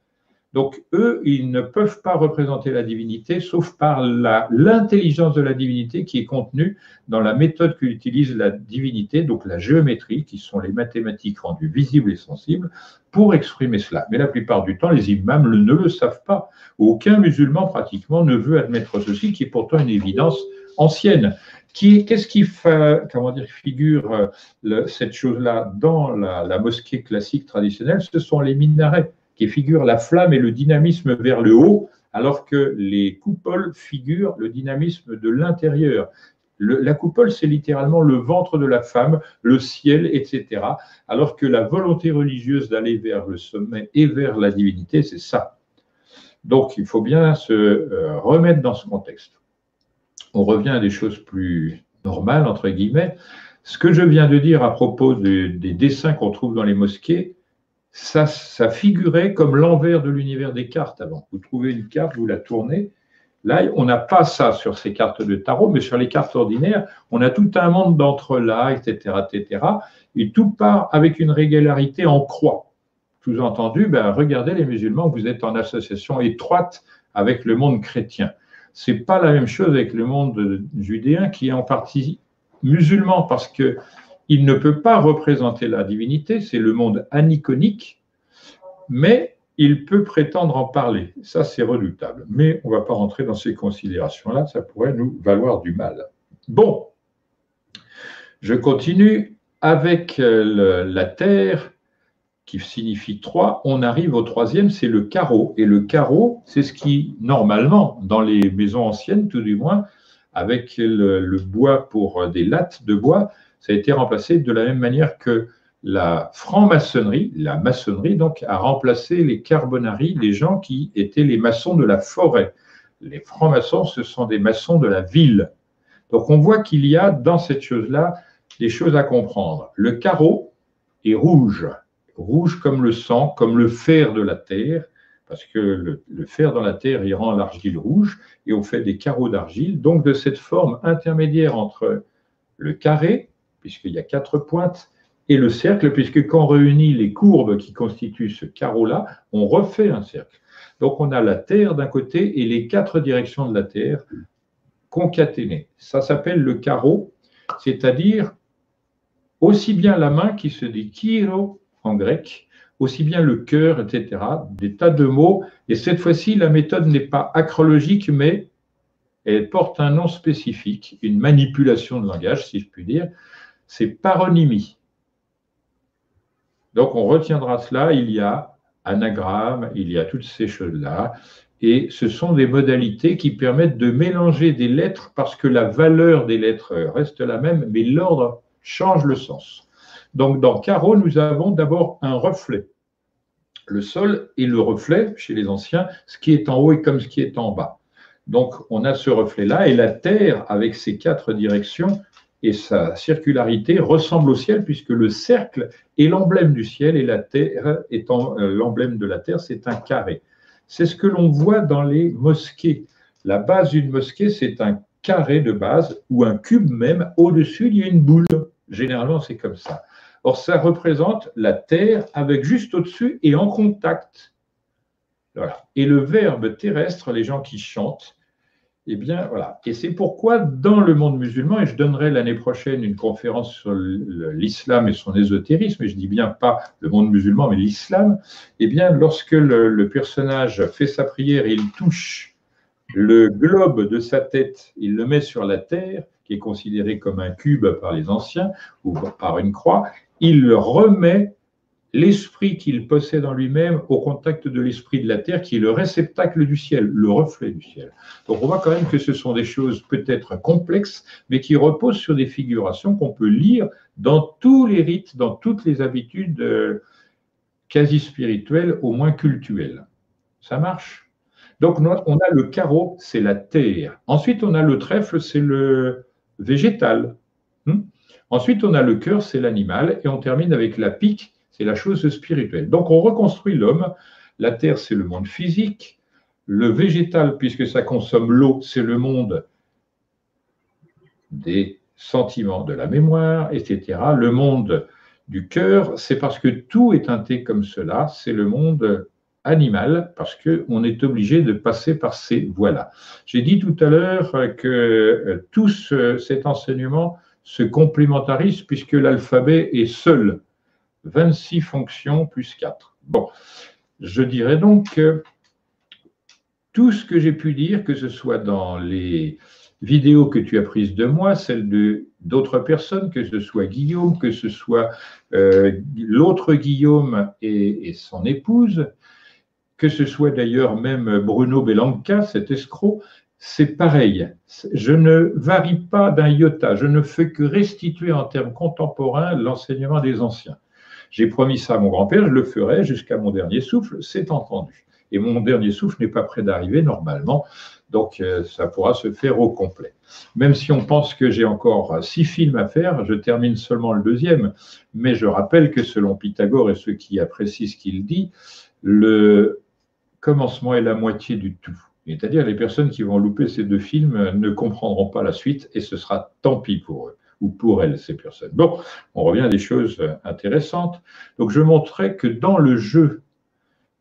Donc, eux, ils ne peuvent pas représenter la divinité, sauf par l'intelligence de la divinité qui est contenue dans la méthode qu'utilise la divinité, donc la géométrie, qui sont les mathématiques rendues visibles et sensibles, pour exprimer cela. Mais la plupart du temps, les imams ne le savent pas. Aucun musulman, pratiquement, ne veut admettre ceci, qui est pourtant une évidence ancienne. Qu'est-ce qui figure cette chose-là dans la mosquée classique traditionnelle? Ce sont les minarets, qui figurent la flamme et le dynamisme vers le haut, alors que les coupoles figurent le dynamisme de l'intérieur. La coupole, c'est littéralement le ventre de la femme, le ciel, etc. Alors que la volonté religieuse d'aller vers le sommet et vers la divinité, c'est ça. Donc, il faut bien se remettre dans ce contexte. On revient à des choses plus normales, entre guillemets. Ce que je viens de dire à propos des dessins qu'on trouve dans les mosquées, ça figurait comme l'envers de l'univers des cartes avant. Vous trouvez une carte, vous la tournez. Là, on n'a pas ça sur ces cartes de tarot, mais sur les cartes ordinaires, on a tout un monde d'entrelacs, etc., etc. Et tout part avec une régularité en croix. Sous-entendu, regardez les musulmans, vous êtes en association étroite avec le monde chrétien. Ce n'est pas la même chose avec le monde judéen qui est en partie musulman, parce que il ne peut pas représenter la divinité, c'est le monde aniconique, mais il peut prétendre en parler. Ça, c'est redoutable. Mais on ne va pas rentrer dans ces considérations-là, ça pourrait nous valoir du mal. Bon, je continue avec la terre, qui signifie 3. On arrive au 3e, c'est le carreau. Et le carreau, c'est ce qui, normalement, dans les maisons anciennes, tout du moins, avec le bois pour des lattes de bois, ça a été remplacé de la même manière que la franc-maçonnerie, la maçonnerie, donc, a remplacé les carbonaries, les gens qui étaient les maçons de la forêt. Les francs-maçons, ce sont des maçons de la ville. Donc, on voit qu'il y a dans cette chose-là des choses à comprendre. Le carreau est rouge, rouge comme le sang, comme le fer de la terre, parce que le fer dans la terre, il rend l'argile rouge, et on fait des carreaux d'argile. Donc, de cette forme intermédiaire entre le carré, puisqu'il y a 4 pointes, et le cercle, puisque quand on réunit les courbes qui constituent ce carreau-là, on refait un cercle. Donc, on a la terre d'un côté et les 4 directions de la terre concaténées. Ça s'appelle le carreau, c'est-à-dire aussi bien la main qui se dit kyro en grec, aussi bien le cœur, etc., des tas de mots. Et cette fois-ci, la méthode n'est pas acrologique, mais elle porte un nom spécifique, une manipulation de langage, si je puis dire, c'est paronymie. Donc, on retiendra cela, il y a anagramme, il y a toutes ces choses-là, et ce sont des modalités qui permettent de mélanger des lettres parce que la valeur des lettres reste la même, mais l'ordre change le sens. Donc, dans carreau, nous avons d'abord un reflet. Le sol est le reflet, chez les anciens, ce qui est en haut est comme ce qui est en bas. Donc, on a ce reflet-là, et la Terre, avec ses 4 directions et sa circularité, ressemble au ciel, puisque le cercle est l'emblème du ciel, et la Terre étant l'emblème de la Terre, c'est un carré. C'est ce que l'on voit dans les mosquées. La base d'une mosquée, c'est un carré de base, ou un cube même. Au-dessus, il y a une boule. Généralement, c'est comme ça. Or, ça représente la terre avec juste au-dessus et en contact. Voilà. Et le verbe terrestre, les gens qui chantent, eh bien, voilà. Et c'est pourquoi, dans le monde musulman, et je donnerai l'année prochaine une conférence sur l'islam et son ésotérisme, et je dis bien pas le monde musulman, mais l'islam, eh bien, lorsque le personnage fait sa prière et il touche le globe de sa tête, il le met sur la terre, qui est considéré comme un cube par les anciens, ou par une croix, il remet l'esprit qu'il possède en lui-même au contact de l'esprit de la terre, qui est le réceptacle du ciel, le reflet du ciel. Donc on voit quand même que ce sont des choses peut-être complexes, mais qui reposent sur des figurations qu'on peut lire dans tous les rites, dans toutes les habitudes quasi spirituelles, au moins cultuelles. Ça marche. Donc on a le carreau, c'est la terre. Ensuite on a le trèfle, c'est le végétal. Ensuite on a le cœur, c'est l'animal. Et on termine avec la pique, c'est la chose spirituelle. Donc on reconstruit l'homme. La terre, c'est le monde physique. Le végétal, puisque ça consomme l'eau, c'est le monde des sentiments, de la mémoire, etc. Le monde du cœur, c'est parce que tout est teinté comme cela, c'est le monde animal, parce qu'on est obligé de passer par ces voies-là. J'ai dit tout à l'heure que tout cet enseignement se complémentarise, puisque l'alphabet est seul. 26 fonctions plus 4. Bon, je dirais donc que tout ce que j'ai pu dire, que ce soit dans les vidéos que tu as prises de moi, celles d'autres personnes, que ce soit Guillaume, que ce soit l'autre Guillaume et son épouse, que ce soit d'ailleurs même Bruno Bellanca, cet escroc, c'est pareil. Je ne varie pas d'un iota, je ne fais que restituer en termes contemporains l'enseignement des anciens. J'ai promis ça à mon grand-père, je le ferai jusqu'à mon dernier souffle, c'est entendu. Et mon dernier souffle n'est pas près d'arriver normalement, donc ça pourra se faire au complet. Même si on pense que j'ai encore 6 films à faire, je termine seulement le 2e, mais je rappelle que selon Pythagore et ceux qui apprécient ce qu'il dit, le commencement est la moitié du tout. C'est-à-dire les personnes qui vont louper ces 2 films ne comprendront pas la suite et ce sera tant pis pour eux. Ou pour elles, ces personnes. Bon, on revient à des choses intéressantes. Donc, je montrais que dans le jeu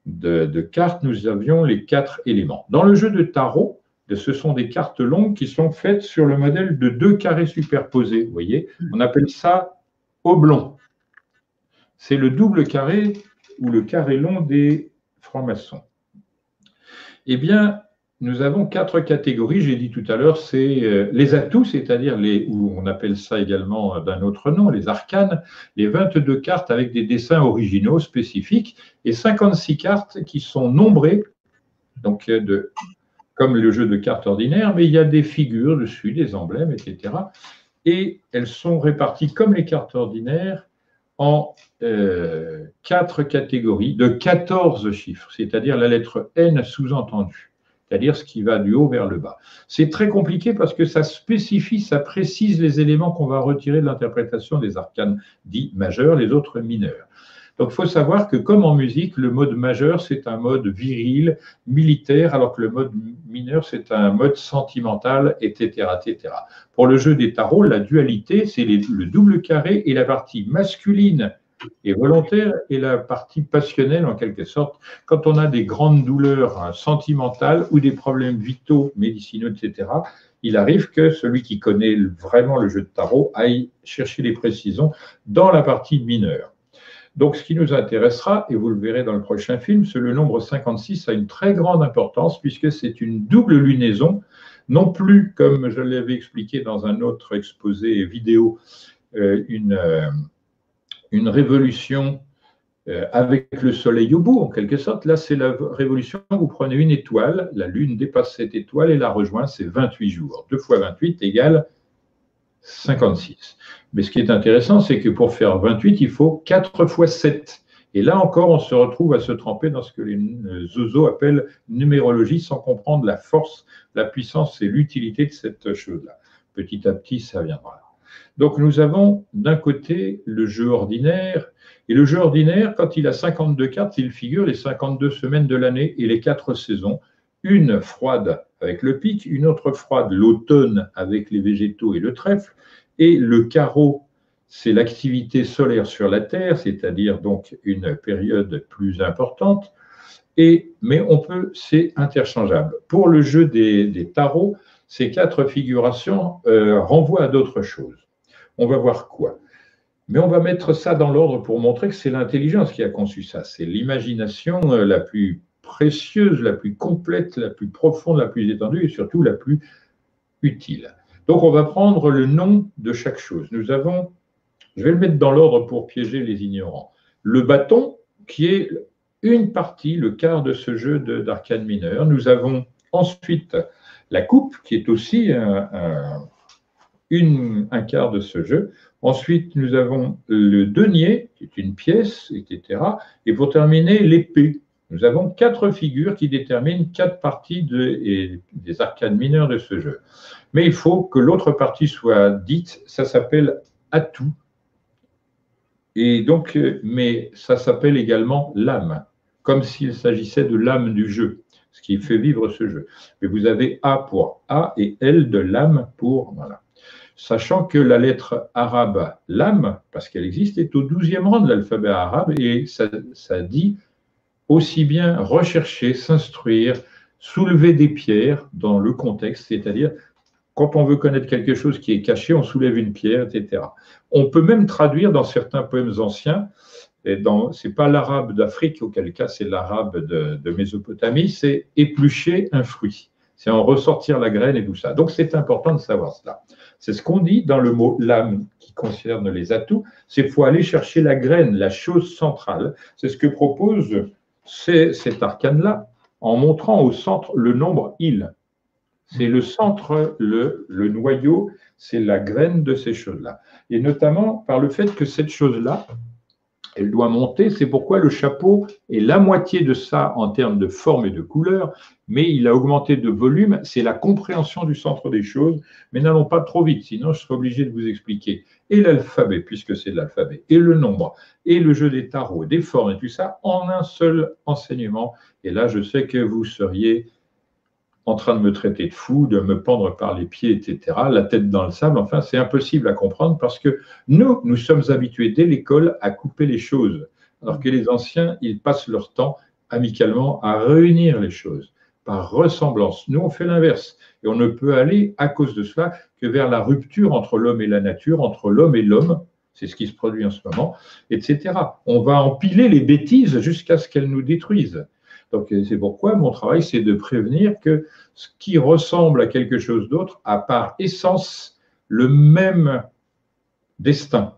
de cartes, nous avions les 4 éléments. Dans le jeu de tarot, ce sont des cartes longues qui sont faites sur le modèle de 2 carrés superposés. Vous voyez, on appelle ça oblong. C'est le double carré ou le carré long des francs-maçons. Eh bien, nous avons 4 catégories, j'ai dit tout à l'heure, c'est les atouts, c'est-à-dire ou on appelle ça également d'un autre nom, les arcanes, les 22 cartes avec des dessins originaux spécifiques et 56 cartes qui sont nombrées, donc comme le jeu de cartes ordinaire, mais il y a des figures dessus, des emblèmes, etc. Et elles sont réparties comme les cartes ordinaires en 4 catégories de 14 chiffres, c'est-à-dire la lettre N sous-entendue, c'est-à-dire ce qui va du haut vers le bas. C'est très compliqué parce que ça spécifie, ça précise les éléments qu'on va retirer de l'interprétation des arcanes dits majeurs, les autres mineurs. Donc il faut savoir que comme en musique, le mode majeur, c'est un mode viril, militaire, alors que le mode mineur, c'est un mode sentimental, etc., etc. Pour le jeu des tarots, la dualité, c'est le double carré et la partie masculine et volontaire et la partie passionnelle en quelque sorte. Quand on a des grandes douleurs sentimentales ou des problèmes vitaux, médicinaux, etc., il arrive que celui qui connaît vraiment le jeu de tarot aille chercher les précisions dans la partie mineure. Donc, ce qui nous intéressera, et vous le verrez dans le prochain film, c'est le nombre 56 a une très grande importance puisque c'est une double lunaison, non plus, comme je l'avais expliqué dans un autre exposé vidéo, une révolution avec le soleil au bout, en quelque sorte. Là, c'est la révolution, vous prenez une étoile, la Lune dépasse cette étoile et la rejoint, c'est 28 jours. 2 fois 28 égale 56. Mais ce qui est intéressant, c'est que pour faire 28, il faut 4 fois 7. Et là encore, on se retrouve à se tremper dans ce que les zozos appellent numérologie sans comprendre la force, la puissance et l'utilité de cette chose-là. Petit à petit, ça viendra. Donc nous avons d'un côté le jeu ordinaire. Et le jeu ordinaire, quand il a 52 cartes, il figure les 52 semaines de l'année et les 4 saisons. Une froide avec le pic, une autre froide l'automne avec les végétaux et le trèfle, et le carreau, c'est l'activité solaire sur la Terre, c'est-à-dire donc une période plus importante, mais c'est interchangeable. Pour le jeu des tarots, ces 4 figurations renvoient à d'autres choses. On va voir quoi. Mais on va mettre ça dans l'ordre pour montrer que c'est l'intelligence qui a conçu ça, c'est l'imagination la plus précieuse, la plus complète, la plus profonde, la plus étendue et surtout la plus utile. Donc, on va prendre le nom de chaque chose. Nous avons, je vais le mettre dans l'ordre pour piéger les ignorants, le bâton, qui est une partie, le quart de ce jeu d'arcane mineur. Nous avons ensuite la coupe, qui est aussi un quart de ce jeu. Ensuite, nous avons le denier, qui est une pièce, etc. Et pour terminer, l'épée. Nous avons 4 figures qui déterminent 4 parties des arcanes mineurs de ce jeu. Mais il faut que l'autre partie soit dite, ça s'appelle atout. Et donc, mais ça s'appelle également l'âme, comme s'il s'agissait de l'âme du jeu, ce qui fait vivre ce jeu. Mais vous avez A pour A et L de l'âme pour... Voilà. Sachant que la lettre arabe, l'âme, parce qu'elle existe, est au 12e rang de l'alphabet arabe, et ça dit aussi bien rechercher, s'instruire, soulever des pierres dans le contexte, c'est-à-dire quand on veut connaître quelque chose qui est caché, on soulève une pierre, etc. On peut même traduire dans certains poèmes anciens, ce n'est pas l'arabe d'Afrique, auquel cas c'est l'arabe de Mésopotamie, c'est éplucher un fruit. C'est en ressortir la graine et tout ça. Donc c'est important de savoir cela. C'est ce qu'on dit dans le mot l'âme qui concerne les atouts, c'est qu'il faut aller chercher la graine, la chose centrale. C'est ce que propose cet arcane-là, en montrant au centre le nombre il. C'est le centre, le noyau, c'est la graine de ces choses-là. Et notamment par le fait que cette chose-là, elle doit monter, c'est pourquoi le chapeau est la moitié de ça en termes de forme et de couleur, mais il a augmenté de volume, c'est la compréhension du centre des choses, mais n'allons pas trop vite, sinon je serai obligé de vous expliquer et l'alphabet, puisque c'est de l'alphabet, et le nombre, et le jeu des tarots, des formes et tout ça, en un seul enseignement. Et là, je sais que vous seriez en train de me traiter de fou, de me pendre par les pieds, etc., la tête dans le sable, enfin, c'est impossible à comprendre parce que nous sommes habitués dès l'école à couper les choses, alors que les anciens, ils passent leur temps amicalement à réunir les choses par ressemblance. Nous, on fait l'inverse et on ne peut aller, à cause de cela, que vers la rupture entre l'homme et la nature, entre l'homme et l'homme, c'est ce qui se produit en ce moment, etc. On va empiler les bêtises jusqu'à ce qu'elles nous détruisent. Donc, c'est pourquoi mon travail, c'est de prévenir que ce qui ressemble à quelque chose d'autre a par essence le même destin.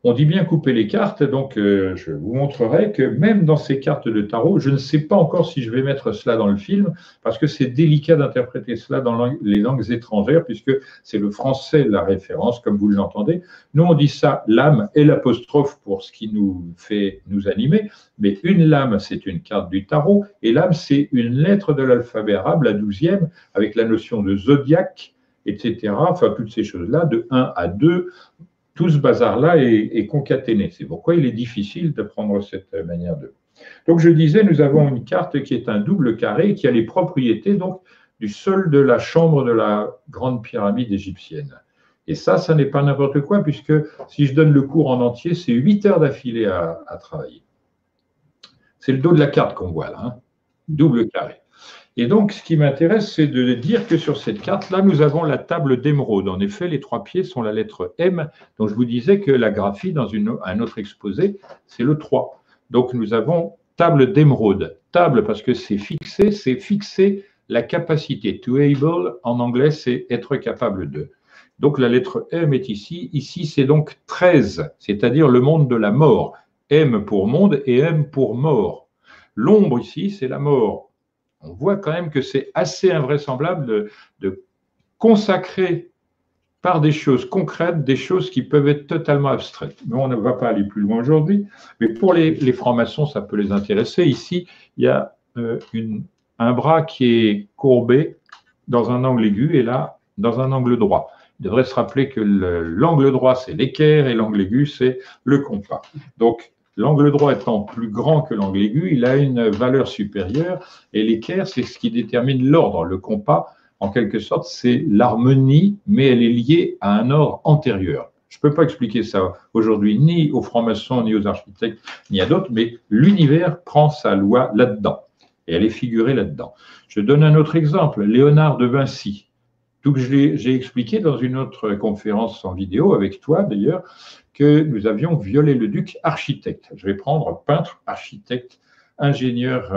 On dit bien couper les cartes, donc je vous montrerai que même dans ces cartes de tarot, je ne sais pas encore si je vais mettre cela dans le film, parce que c'est délicat d'interpréter cela dans les langues étrangères, puisque c'est le français la référence, comme vous l'entendez. Nous, on dit ça, l'âme et l'apostrophe pour ce qui nous fait nous animer, mais une lame, c'est une carte du tarot, et l'âme, c'est une lettre de l'alphabet arabe, la 12e, avec la notion de zodiaque, etc., enfin, toutes ces choses-là, de 1 à 2, tout ce bazar-là est concaténé. C'est pourquoi il est difficile de prendre cette manière de... Donc, je disais, nous avons une carte qui est un double carré, qui a les propriétés donc, du sol de la chambre de la grande pyramide égyptienne. Et ça n'est pas n'importe quoi, puisque si je donne le cours en entier, c'est 8 heures d'affilée à travailler. C'est le dos de la carte qu'on voit là, hein, double carré. Et donc, ce qui m'intéresse, c'est de dire que sur cette carte-là, nous avons la table d'émeraude. En effet, les 3 pieds sont la lettre M, dont je vous disais que la graphie, dans un autre exposé, c'est le 3. Donc, nous avons table d'émeraude. Table, parce que c'est fixer la capacité. To able, en anglais, c'est être capable de. Donc, la lettre M est ici. Ici, c'est donc 13, c'est-à-dire le monde de la mort. M pour monde et M pour mort. L'ombre, ici, c'est la mort. On voit quand même que c'est assez invraisemblable de consacrer par des choses concrètes, des choses qui peuvent être totalement abstraites. Mais on ne va pas aller plus loin aujourd'hui, mais pour les francs-maçons, ça peut les intéresser. Ici, il y a un bras qui est courbé dans un angle aigu et là, dans un angle droit. Il devrait se rappeler que l'angle droit, c'est l'équerre et l'angle aigu, c'est le compas. Donc, l'angle droit étant plus grand que l'angle aigu, il a une valeur supérieure et l'équerre, c'est ce qui détermine l'ordre. Le compas, en quelque sorte, c'est l'harmonie, mais elle est liée à un ordre antérieur. Je ne peux pas expliquer ça aujourd'hui, ni aux francs-maçons, ni aux architectes, ni à d'autres, mais l'univers prend sa loi là-dedans et elle est figurée là-dedans. Je donne un autre exemple, Léonard de Vinci. Tout que j'ai expliqué dans une autre conférence en vidéo, avec toi d'ailleurs, que nous avions Viollet-le-Duc architecte. Je vais prendre peintre, architecte, ingénieur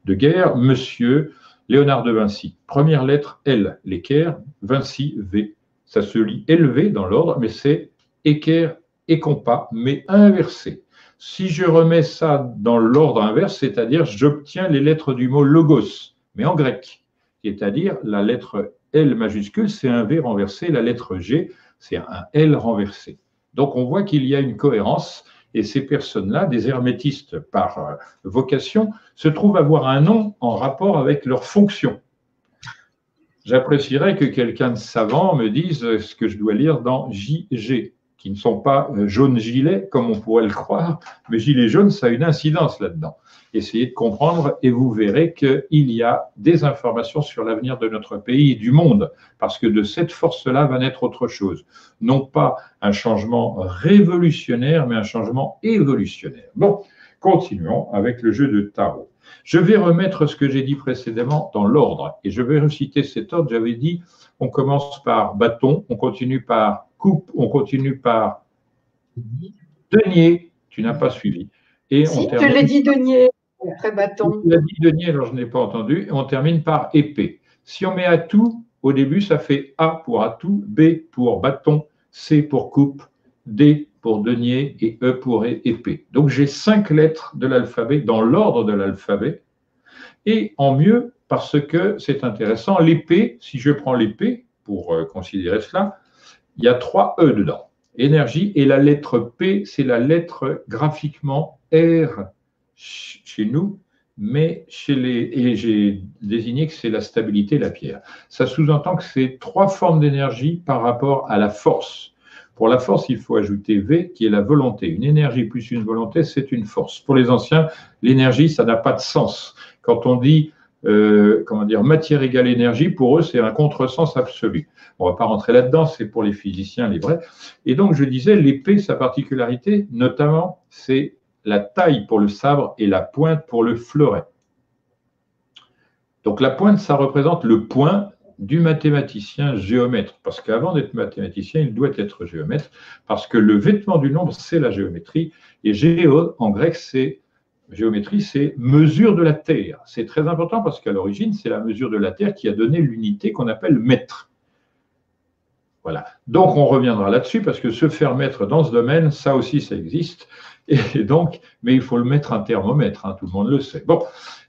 de guerre, monsieur Léonard de Vinci. Première lettre L, l'équerre, Vinci V. Ça se lit élevé dans l'ordre, mais c'est équerre et compas, mais inversé. Si je remets ça dans l'ordre inverse, c'est-à-dire j'obtiens les lettres du mot logos, mais en grec. C'est-à-dire la lettre L majuscule, c'est un V renversé, la lettre G, c'est un L renversé. Donc on voit qu'il y a une cohérence, et ces personnes-là, des hermétistes par vocation, se trouvent avoir un nom en rapport avec leur fonction. J'apprécierais que quelqu'un de savant me dise ce que je dois lire dans JG, qui ne sont pas jaunes gilets, comme on pourrait le croire, mais gilet jaune, ça a une incidence là-dedans. Essayez de comprendre et vous verrez qu'il y a des informations sur l'avenir de notre pays et du monde, parce que de cette force-là va naître autre chose. Non pas un changement révolutionnaire, mais un changement évolutionnaire. Bon, continuons avec le jeu de tarot. Je vais remettre ce que j'ai dit précédemment dans l'ordre, et je vais reciter cet ordre. J'avais dit, on commence par bâton, on continue par coupe, on continue par denier, tu n'as pas suivi. Et si, je l'ai dit denier, après bâton. Tu l'as dit denier, alors je n'ai pas entendu, et on termine par épée. Si on met atout, au début, ça fait A pour atout, B pour bâton, C pour coupe, D pour denier et E pour épée. Donc j'ai 5 lettres de l'alphabet dans l'ordre de l'alphabet, et en mieux, parce que c'est intéressant, l'épée, si je prends l'épée, pour considérer cela, il y a 3 E dedans, énergie, et la lettre P, c'est la lettre graphiquement R chez nous, mais et j'ai désigné que c'est la stabilité, la pierre. Ça sous-entend que c'est 3 formes d'énergie par rapport à la force. Pour la force, il faut ajouter V, qui est la volonté. Une énergie plus une volonté, c'est une force. Pour les anciens, l'énergie, ça n'a pas de sens. Quand on dit matière égale énergie, pour eux, c'est un contresens absolu. On ne va pas rentrer là-dedans, c'est pour les physiciens, les vrais. Et donc, je disais, l'épée, sa particularité, notamment, c'est la taille pour le sabre et la pointe pour le fleuret. Donc, la pointe, ça représente le point du mathématicien géomètre, parce qu'avant d'être mathématicien, il doit être géomètre, parce que le vêtement du nombre, c'est la géométrie, et géo, en grec, c'est géométrie, c'est mesure de la Terre. C'est très important parce qu'à l'origine, c'est la mesure de la Terre qui a donné l'unité qu'on appelle mètre. Voilà. Donc, on reviendra là-dessus parce que se faire mètre dans ce domaine, ça aussi, ça existe. Et donc, mais il faut le mettre un thermomètre, hein, tout le monde le sait. Bon,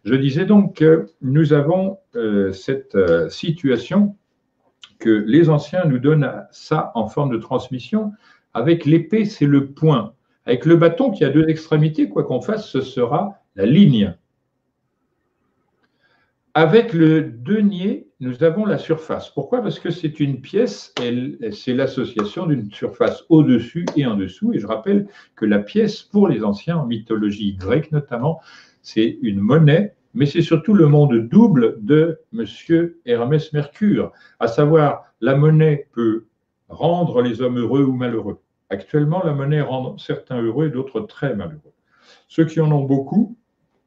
je disais donc que nous avons cette situation que les anciens nous donnent ça en forme de transmission. Avec l'épée, c'est le point. Avec le bâton qui a 2 extrémités, quoi qu'on fasse, ce sera la ligne. Avec le denier, nous avons la surface. Pourquoi? Parce que c'est une pièce, c'est l'association d'une surface au-dessus et en dessous. Et je rappelle que la pièce, pour les anciens, en mythologie grecque notamment, c'est une monnaie, mais c'est surtout le monde double de monsieur Hermès Mercure. À savoir, la monnaie peut rendre les hommes heureux ou malheureux. Actuellement, la monnaie rend certains heureux et d'autres très malheureux. Ceux qui en ont beaucoup,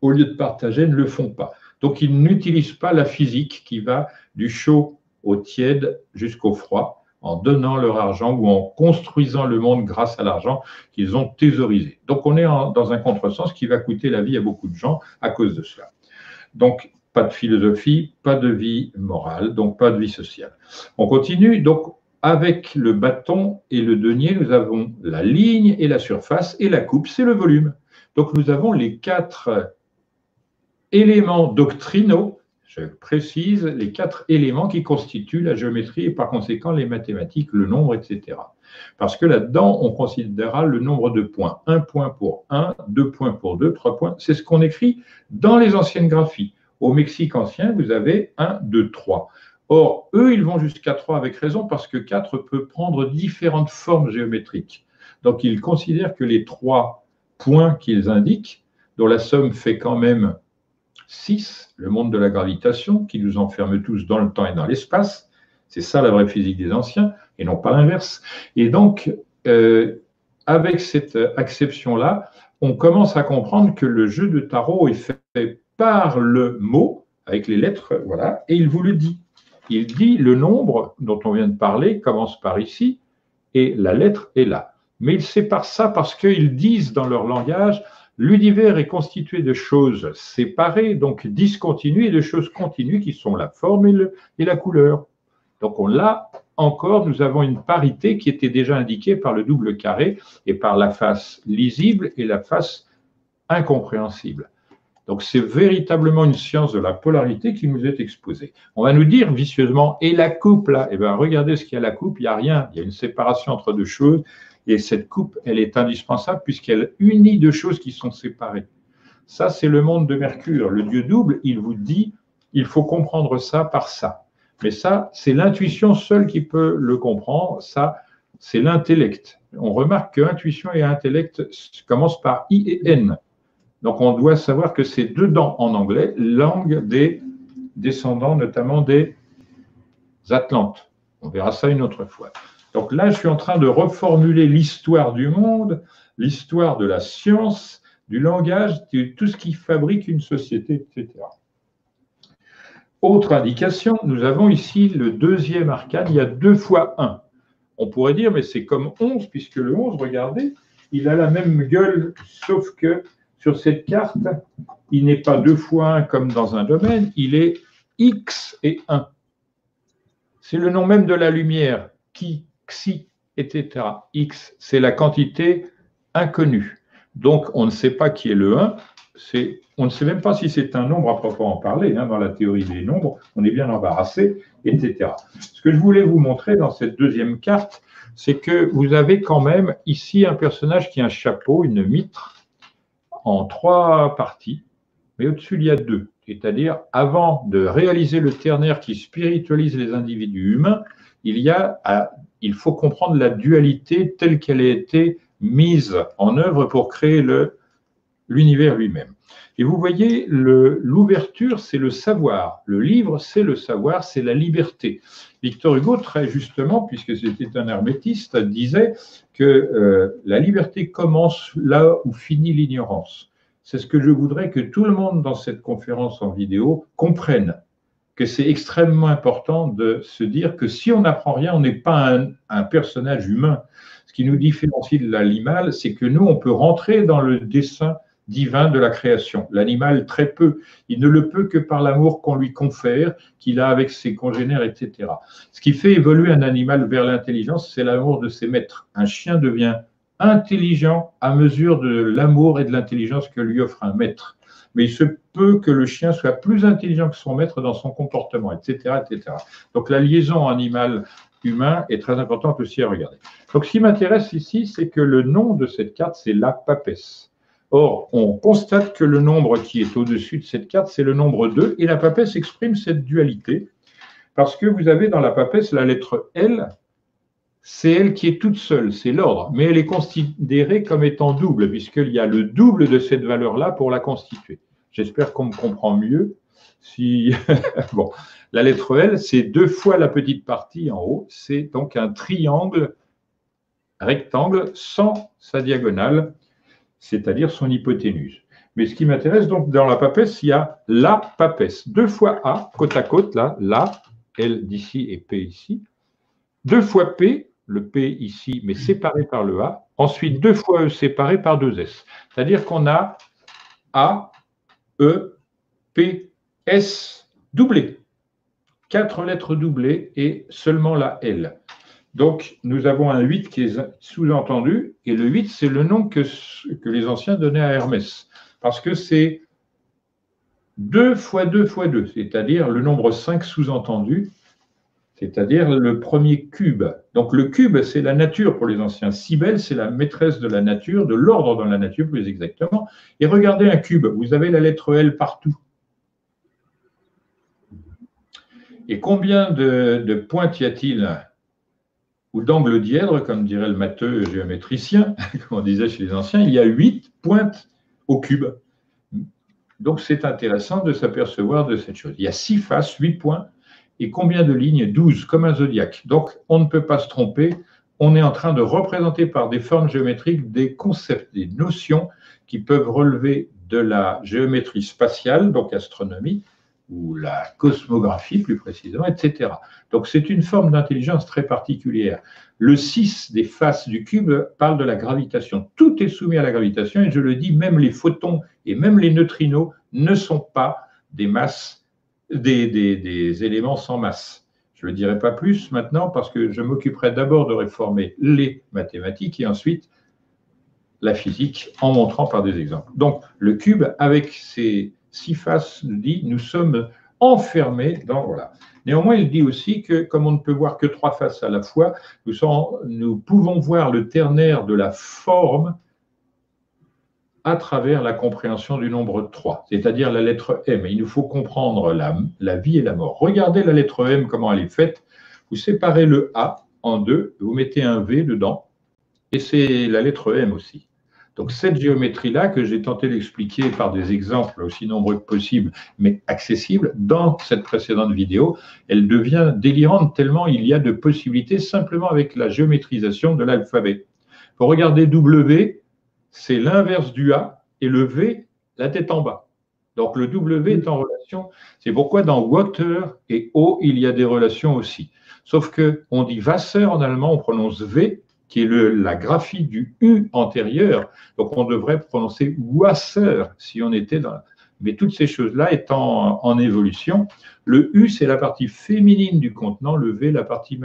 au lieu de partager, ne le font pas. Donc, ils n'utilisent pas la physique qui va du chaud au tiède jusqu'au froid, en donnant leur argent ou en construisant le monde grâce à l'argent qu'ils ont thésaurisé. Donc, on est dans un contresens qui va coûter la vie à beaucoup de gens à cause de cela. Donc, pas de philosophie, pas de vie morale, donc pas de vie sociale. On continue. Donc, avec le bâton et le denier, nous avons la ligne et la surface, et la coupe, c'est le volume. Donc, nous avons les 4 éléments doctrinaux, je précise, les 4 éléments qui constituent la géométrie et par conséquent les mathématiques, le nombre, etc. Parce que là-dedans, on considérera le nombre de points. 1 point pour 1, 2 points pour 2, 3 points. C'est ce qu'on écrit dans les anciennes graphies. Au Mexique ancien, vous avez 1, 2, 3. Or, eux, ils vont jusqu'à 3 avec raison parce que 4 peut prendre différentes formes géométriques. Donc, ils considèrent que les 3 points qu'ils indiquent, dont la somme fait quand même 6, le monde de la gravitation, qui nous enferme tous dans le temps et dans l'espace, c'est ça la vraie physique des anciens, et non pas l'inverse. Et donc, avec cette acception-là, on commence à comprendre que le jeu de tarot est fait par le mot, avec les lettres, voilà, et il vous le dit. Il dit le nombre dont on vient de parler commence par ici, et la lettre est là. Mais il sépare ça parce qu'ils disent dans leur langage L'univers est constitué de choses séparées, donc discontinues, et de choses continues qui sont la forme et la couleur. Donc là encore, nous avons une parité qui était déjà indiquée par le double carré et par la face lisible et la face incompréhensible. Donc c'est véritablement une science de la polarité qui nous est exposée. On va nous dire vicieusement, et la coupe là? Eh bien, regardez ce qu'il y a à la coupe, il n'y a rien, il y a une séparation entre deux choses, et cette coupe, elle est indispensable puisqu'elle unit deux choses qui sont séparées. Ça, c'est le monde de Mercure. Le Dieu double, il vous dit, il faut comprendre ça par ça. Mais ça, c'est l'intuition seule qui peut le comprendre, ça, c'est l'intellect. On remarque que intuition et intellect commencent par I et N. Donc, on doit savoir que c'est dedans en anglais, langue des descendants, notamment des Atlantes. On verra ça une autre fois. Donc là, je suis en train de reformuler l'histoire du monde, l'histoire de la science, du langage, de tout ce qui fabrique une société, etc. Autre indication, nous avons ici le deuxième arcane, il y a 2 fois 1. On pourrait dire, mais c'est comme 11, puisque le 11, regardez, il a la même gueule, sauf que sur cette carte, il n'est pas 2 fois 1 comme dans un domaine, il est X et 1. C'est le nom même de la lumière, qui, xi, etc. X, c'est la quantité inconnue. Donc, on ne sait pas qui est le 1. On ne sait même pas si c'est un nombre à proprement parler. Dans la théorie des nombres, on est bien embarrassé, etc. Ce que je voulais vous montrer dans cette deuxième carte, c'est que vous avez quand même ici un personnage qui a un chapeau, une mitre, en 3 parties, mais au-dessus, il y a 2. C'est-à-dire, avant de réaliser le ternaire qui spiritualise les individus humains, il faut comprendre la dualité telle qu'elle a été mise en œuvre pour créer l'univers lui-même. Et vous voyez, l'ouverture, c'est le savoir. Le livre, c'est le savoir, c'est la liberté. Victor Hugo, très justement, puisque c'était un hermétiste, disait que la liberté commence là où finit l'ignorance. C'est ce que je voudrais que tout le monde dans cette conférence en vidéo comprenne, que c'est extrêmement important de se dire que si on n'apprend rien, on n'est pas un personnage humain. Ce qui nous différencie de l'animal, c'est que nous, on peut rentrer dans le dessein divin de la création. L'animal, très peu. Il ne le peut que par l'amour qu'on lui confère, qu'il a avec ses congénères, etc. Ce qui fait évoluer un animal vers l'intelligence, c'est l'amour de ses maîtres. Un chien devient intelligent à mesure de l'amour et de l'intelligence que lui offre un maître. Mais il se peut que le chien soit plus intelligent que son maître dans son comportement, etc., etc. Donc la liaison animal-humain est très importante aussi à regarder. Donc ce qui m'intéresse ici, c'est que le nom de cette carte, c'est la papesse. Or, on constate que le nombre qui est au-dessus de cette carte, c'est le nombre 2, et la papesse exprime cette dualité, parce que vous avez dans la papesse la lettre L, c'est elle qui est toute seule, c'est l'ordre, mais elle est considérée comme étant double, puisqu'il y a le double de cette valeur-là pour la constituer. J'espère qu'on me comprend mieux. Bon, la lettre L, c'est 2 fois la petite partie en haut, c'est donc un triangle rectangle sans sa diagonale, c'est-à-dire son hypoténuse. Mais ce qui m'intéresse, donc, dans la papesse, il y a la papesse. 2 fois A, côte à côte, là, la, L d'ici et P ici. 2 fois P, le P ici, mais séparé par le A. Ensuite, 2 fois E séparé par 2 S. C'est-à-dire qu'on a A, E, P, S doublé. 4 lettres doublées et seulement la L. Donc, nous avons un 8 qui est sous-entendu, et le 8, c'est le nom que les anciens donnaient à Hermès, parce que c'est 2 fois 2 fois 2, c'est-à-dire le nombre 5 sous-entendu, c'est-à-dire le premier cube. Donc, le cube, c'est la nature pour les anciens. Cybèle, c'est la maîtresse de la nature, de l'ordre dans la nature, plus exactement. Et regardez un cube, vous avez la lettre L partout. Et combien de pointes y a-t-il, ou d'angles dièdres, comme dirait le matheux géométricien, comme on disait chez les anciens? Il y a 8 pointes au cube. Donc, c'est intéressant de s'apercevoir de cette chose. Il y a 6 faces, 8 points, et combien de lignes? 12, comme un zodiaque. Donc, on ne peut pas se tromper. On est en train de représenter par des formes géométriques des concepts, des notions qui peuvent relever de la géométrie spatiale, donc astronomie, ou la cosmographie plus précisément, etc. Donc c'est une forme d'intelligence très particulière. Le 6 des faces du cube parle de la gravitation. Tout est soumis à la gravitation et je le dis, même les photons et même les neutrinos ne sont pas des masses, des éléments sans masse. Je ne le dirai pas plus maintenant parce que je m'occuperai d'abord de réformer les mathématiques et ensuite la physique en montrant par des exemples. Donc le cube avec ses 6 faces nous dit nous sommes enfermés dans... Voilà. Néanmoins, il dit aussi que comme on ne peut voir que 3 faces à la fois, nous pouvons voir le ternaire de la forme à travers la compréhension du nombre 3, c'est-à-dire la lettre M. Il nous faut comprendre la vie et la mort. Regardez la lettre M, comment elle est faite. Vous séparez le A en 2, vous mettez un V dedans, et c'est la lettre M aussi. Donc cette géométrie-là, que j'ai tenté d'expliquer par des exemples aussi nombreux que possible, mais accessibles, dans cette précédente vidéo, elle devient délirante tellement il y a de possibilités simplement avec la géométrisation de l'alphabet. Vous regardez W, c'est l'inverse du A, et le V, la tête en bas. Donc le W est en relation. C'est pourquoi dans water et eau, il y a des relations aussi. Sauf qu'on dit Wasser en allemand, on prononce V, qui est la graphie du U antérieur. Donc on devrait prononcer Wasser si on était dans... Mais toutes ces choses-là étant en évolution, le U, c'est la partie féminine du contenant, le V, la partie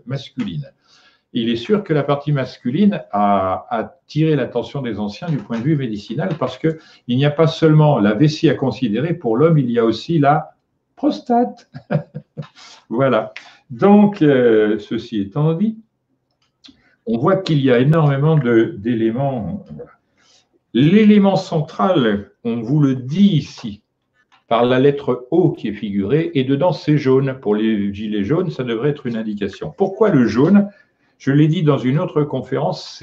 masculine. Il est sûr que la partie masculine a attiré l'attention des anciens du point de vue médicinal parce qu'il n'y a pas seulement la vessie à considérer, pour l'homme, il y a aussi la prostate. Voilà. Donc, ceci étant dit, on voit qu'il y a énormément d'éléments. Voilà. L'élément central, on vous le dit ici, par la lettre O qui est figurée, et dedans c'est jaune. Pour les gilets jaunes, ça devrait être une indication. Pourquoi le jaune ? Je l'ai dit dans une autre conférence,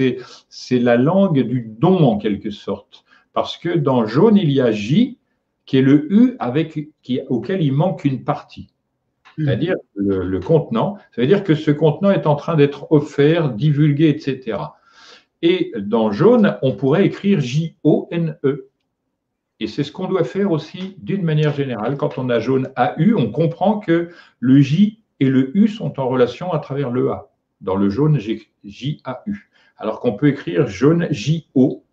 c'est la langue du don en quelque sorte. Parce que dans jaune, il y a J, qui est le U auquel il manque une partie. C'est-à-dire le contenant. Ça veut dire que ce contenant est en train d'être offert, divulgué, etc. Et dans jaune, on pourrait écrire J-O-N-E. Et c'est ce qu'on doit faire aussi d'une manière générale. Quand on a jaune AU, on comprend que le J et le U sont en relation à travers le A. Dans le jaune, j'ai J-A-U. Alors qu'on peut écrire jaune J-O,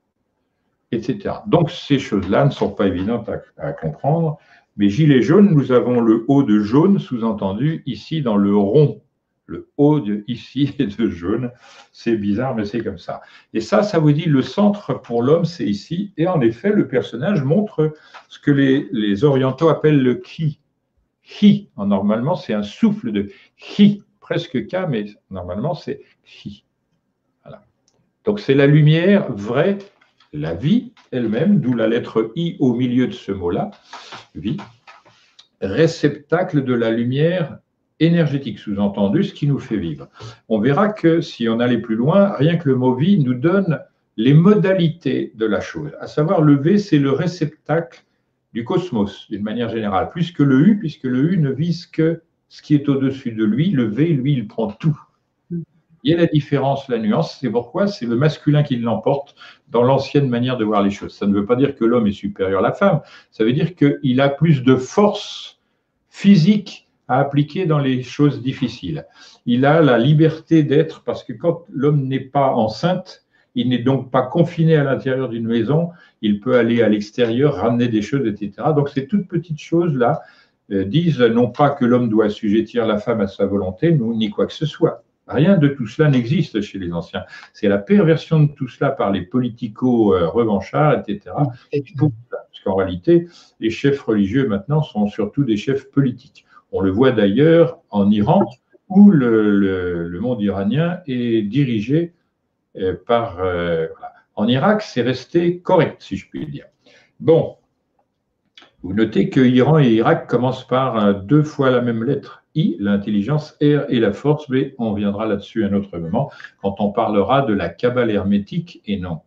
etc. Donc, ces choses-là ne sont pas évidentes à comprendre. Mais gilet jaune, nous avons le O de jaune, sous-entendu ici dans le rond. Le O de ici est de jaune. C'est bizarre, mais c'est comme ça. Et ça vous dit le centre pour l'homme, c'est ici. Et en effet, le personnage montre ce que les orientaux appellent le ki. Hi, normalement, c'est un souffle de hi. Presque K, mais normalement, c'est Chi. Voilà. Donc, c'est la lumière vraie, la vie elle-même, d'où la lettre I au milieu de ce mot-là, vie, réceptacle de la lumière énergétique, sous-entendu, ce qui nous fait vivre. On verra que si on allait plus loin, rien que le mot vie nous donne les modalités de la chose. À savoir, le V, c'est le réceptacle du cosmos, d'une manière générale, plus que le U, puisque le U ne vise que ce qui est au-dessus de lui. Le V, lui, il prend tout. Il y a la différence, la nuance, c'est pourquoi c'est le masculin qui l'emporte dans l'ancienne manière de voir les choses. Ça ne veut pas dire que l'homme est supérieur à la femme, ça veut dire qu'il a plus de force physique à appliquer dans les choses difficiles. Il a la liberté d'être, parce que quand l'homme n'est pas enceinte, il n'est donc pas confiné à l'intérieur d'une maison, il peut aller à l'extérieur, ramener des choses, etc. Donc ces toutes petites choses-là disent non pas que l'homme doit assujettir la femme à sa volonté, ni quoi que ce soit. Rien de tout cela n'existe chez les anciens. C'est la perversion de tout cela par les politico-revanchards, etc. Parce qu'en réalité, les chefs religieux maintenant sont surtout des chefs politiques. On le voit d'ailleurs en Iran, où le monde iranien est dirigé par... voilà. En Irak, c'est resté correct, si je puis dire. Bon. Vous notez que Iran et Irak commencent par 2 fois la même lettre, I, l'intelligence, R et la force, B. On viendra là-dessus à un autre moment, quand on parlera de la Kabbale hermétique et non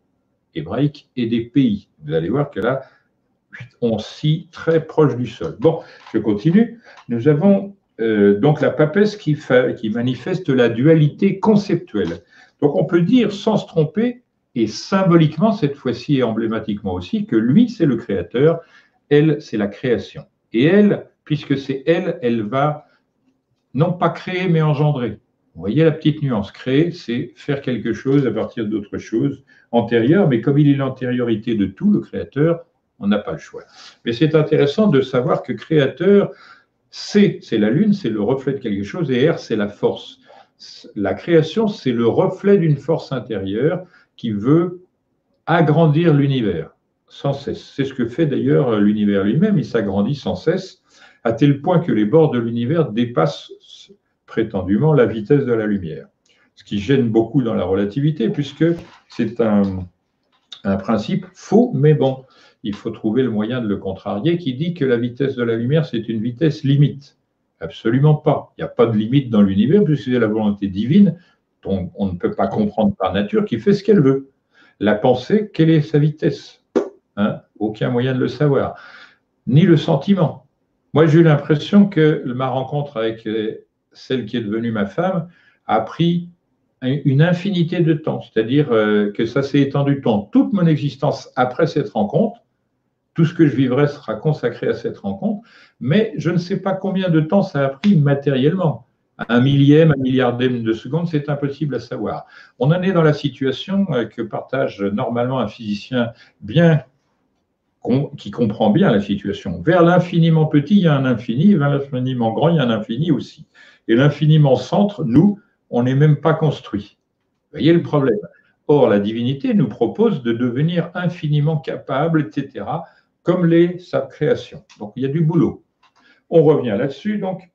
hébraïque et des pays. Vous allez voir que là, on scie très proche du sol. Bon, je continue. Nous avons donc la papesse qui manifeste la dualité conceptuelle. Donc on peut dire sans se tromper, et symboliquement cette fois-ci et emblématiquement aussi, que lui, c'est le créateur, elle, c'est la création. Et elle, puisque c'est elle, elle va non pas créer, mais engendrer. Vous voyez la petite nuance. Créer, c'est faire quelque chose à partir d'autre chose antérieure, mais comme il est l'antériorité de tout, le créateur, on n'a pas le choix. Mais c'est intéressant de savoir que créateur, c'est la lune, c'est le reflet de quelque chose, et R, c'est la force. La création, c'est le reflet d'une force intérieure qui veut agrandir l'univers sans cesse. C'est ce que fait d'ailleurs l'univers lui-même, il s'agrandit sans cesse, à tel point que les bords de l'univers dépassent prétendument la vitesse de la lumière. Ce qui gêne beaucoup dans la relativité, puisque c'est un principe faux, mais bon, il faut trouver le moyen de le contrarier, qui dit que la vitesse de la lumière, c'est une vitesse limite. Absolument pas. Il n'y a pas de limite dans l'univers, puisque c'est la volonté divine, dont on ne peut pas comprendre par nature, qui fait ce qu'elle veut. La pensée, quelle est sa vitesse? Aucun moyen de le savoir. Ni le sentiment. Moi, j'ai eu l'impression que ma rencontre avec celle qui est devenue ma femme a pris une infinité de temps, c'est-à-dire que ça s'est étendu tant. Toute mon existence après cette rencontre, tout ce que je vivrai sera consacré à cette rencontre, mais je ne sais pas combien de temps ça a pris matériellement. Un millième, un milliardième de seconde, c'est impossible à savoir. On en est dans la situation que partage normalement un physicien qui comprend bien la situation. Vers l'infiniment petit, il y a un infini, vers l'infiniment grand, il y a un infini aussi. Et l'infiniment centre, nous, on n'est même pas construit. Vous voyez le problème. Or, la divinité nous propose de devenir infiniment capable, etc., comme l'est sa création. Donc, il y a du boulot. On revient là-dessus. Donc,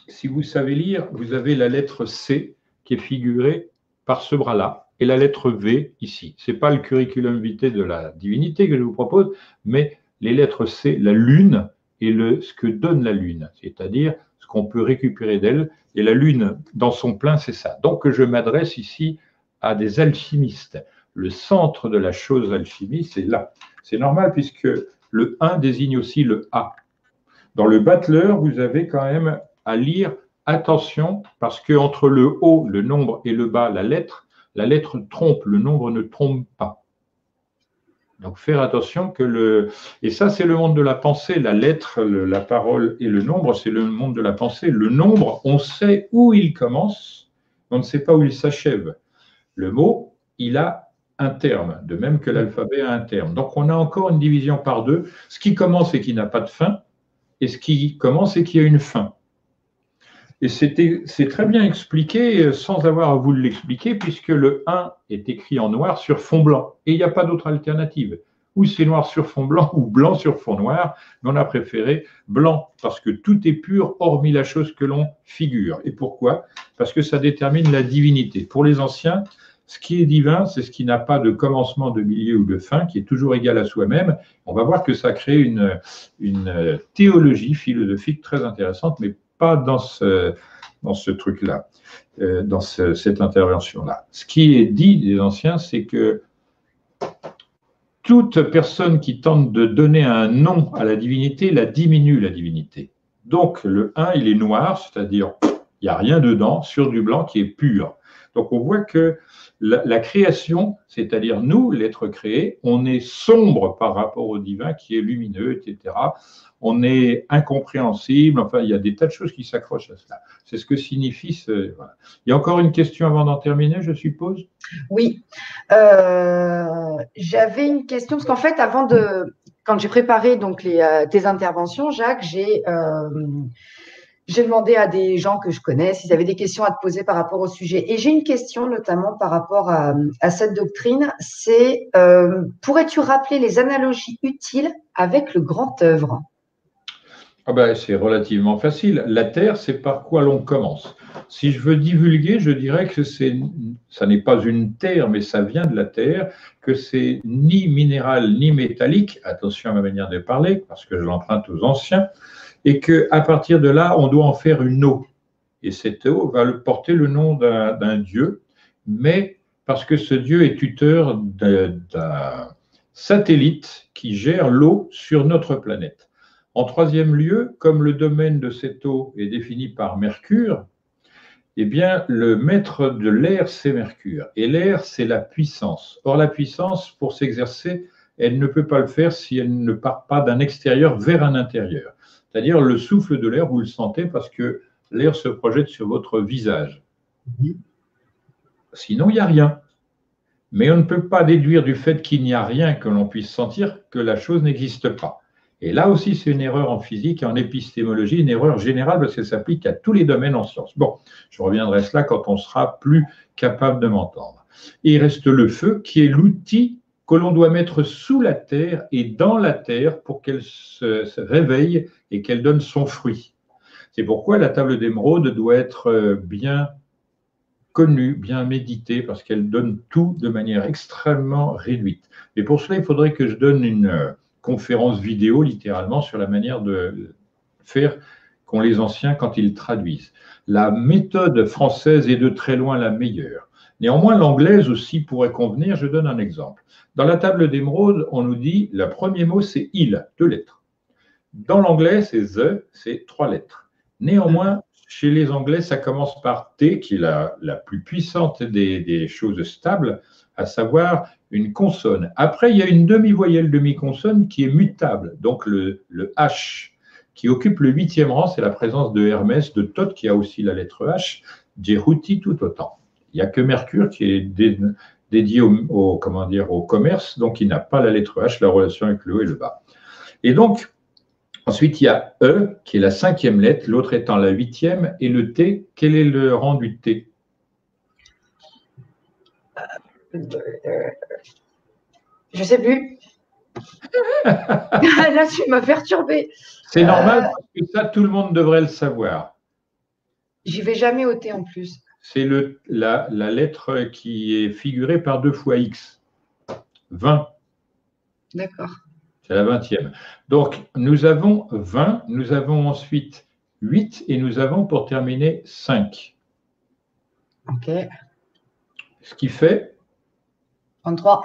si vous savez lire, vous avez la lettre C qui est figurée par ce bras-là et la lettre V ici. Ce n'est pas le curriculum vitae de la divinité que je vous propose, mais les lettres C, la lune et ce que donne la lune, c'est-à-dire ce qu'on peut récupérer d'elle. Et la lune, dans son plein, c'est ça. Donc, je m'adresse ici à des alchimistes. Le centre de la chose alchimiste, c'est là. C'est normal puisque le 1 désigne aussi le A. Dans le battleur, vous avez quand même à lire attention parce qu'entre le haut, le nombre, et le bas, la lettre trompe, le nombre ne trompe pas. Donc faire attention que Et ça, c'est le monde de la pensée. La lettre, la parole et le nombre, c'est le monde de la pensée. Le nombre, on sait où il commence, on ne sait pas où il s'achève. Le mot, il a un terme, de même que l'alphabet a un terme. Donc on a encore une division par deux, ce qui commence et qui n'a pas de fin, et ce qui commence et qui a une fin. Et c'est très bien expliqué sans avoir à vous l'expliquer, puisque le 1 est écrit en noir sur fond blanc. Et il n'y a pas d'autre alternative. Ou c'est noir sur fond blanc, ou blanc sur fond noir, mais on a préféré blanc, parce que tout est pur, hormis la chose que l'on figure. Et pourquoi? Parce que ça détermine la divinité. Pour les anciens, ce qui est divin, c'est ce qui n'a pas de commencement, de milieu ou de fin, qui est toujours égal à soi-même. On va voir que ça crée une théologie philosophique très intéressante, mais pas dans ce truc-là, dans cette intervention-là. Ce qui est dit des anciens, c'est que toute personne qui tente de donner un nom à la divinité, la diminue, la divinité. Donc, le 1, il est noir, c'est-à-dire il n'y a rien dedans, sur du blanc qui est pur. Donc, on voit que la création, c'est-à-dire nous, l'être créé, on est sombre par rapport au divin qui est lumineux, etc. On est incompréhensible, enfin, il y a des tas de choses qui s'accrochent à cela. C'est ce que signifie voilà. Il y a encore une question avant d'en terminer, je suppose? Oui. J'avais une question, parce qu'en fait, quand j'ai préparé donc tes interventions, Jacques, j'ai demandé à des gens que je connais s'ils avaient des questions à te poser par rapport au sujet. Et j'ai une question notamment par rapport à cette doctrine, c'est pourrais-tu rappeler les analogies utiles avec le grand œuvre? C'est relativement facile. La Terre, c'est par quoi l'on commence. Si je veux divulguer, je dirais que ça n'est pas une terre, mais ça vient de la Terre, que c'est ni minéral ni métallique, attention à ma manière de parler, parce que je l'emprunte aux anciens, et qu'à partir de là, on doit en faire une eau. Et cette eau va porter le nom d'un dieu, mais parce que ce dieu est tuteur d'un satellite qui gère l'eau sur notre planète. En troisième lieu, comme le domaine de cette eau est défini par Mercure, eh bien, le maître de l'air, c'est Mercure. Et l'air, c'est la puissance. Or, la puissance, pour s'exercer, elle ne peut pas le faire si elle ne part pas d'un extérieur vers un intérieur. C'est-à-dire le souffle de l'air, vous le sentez parce que l'air se projette sur votre visage. Sinon, il n'y a rien. Mais on ne peut pas déduire du fait qu'il n'y a rien que l'on puisse sentir que la chose n'existe pas. Et là aussi, c'est une erreur en physique et en épistémologie, une erreur générale parce qu'elle s'applique à tous les domaines en sciences. Bon, je reviendrai à cela quand on sera plus capable de m'entendre. Et il reste le feu qui est l'outil que l'on doit mettre sous la terre et dans la terre pour qu'elle se réveille et qu'elle donne son fruit. C'est pourquoi la table d'émeraude doit être bien connue, bien méditée, parce qu'elle donne tout de manière extrêmement réduite. Et pour cela, il faudrait que je donne une conférence vidéo, littéralement, sur la manière de faire qu'ont les anciens quand ils traduisent. La méthode française est de très loin la meilleure. Néanmoins, l'anglaise aussi pourrait convenir. Je donne un exemple. Dans la table d'émeraude, on nous dit, le premier mot, c'est « il », 2 lettres. Dans l'anglais, c'est « the », c'est 3 lettres. Néanmoins, chez les Anglais, ça commence par T, qui est la plus puissante des choses stables, à savoir une consonne. Après, il y a une demi-voyelle, demi-consonne qui est mutable, donc le H, qui occupe le 8e rang, c'est la présence de Hermès, de Thoth, qui a aussi la lettre H, Djehouti tout autant. Il n'y a que Mercure qui est dédié au commerce, donc il n'a pas la lettre H, la relation avec le haut et le bas. Et donc, ensuite, il y a E, qui est la 5e lettre, l'autre étant la 8e, et le T, quel est le rang du T? Je ne sais plus. Là, tu m'as perturbé. C'est normal, parce que ça, tout le monde devrait le savoir. J'y vais jamais au T en plus. C'est la lettre qui est figurée par 2 fois X. 20. D'accord. C'est la 20e. Donc, nous avons 20, nous avons ensuite 8 et nous avons pour terminer 5. OK. Ce qui fait 33.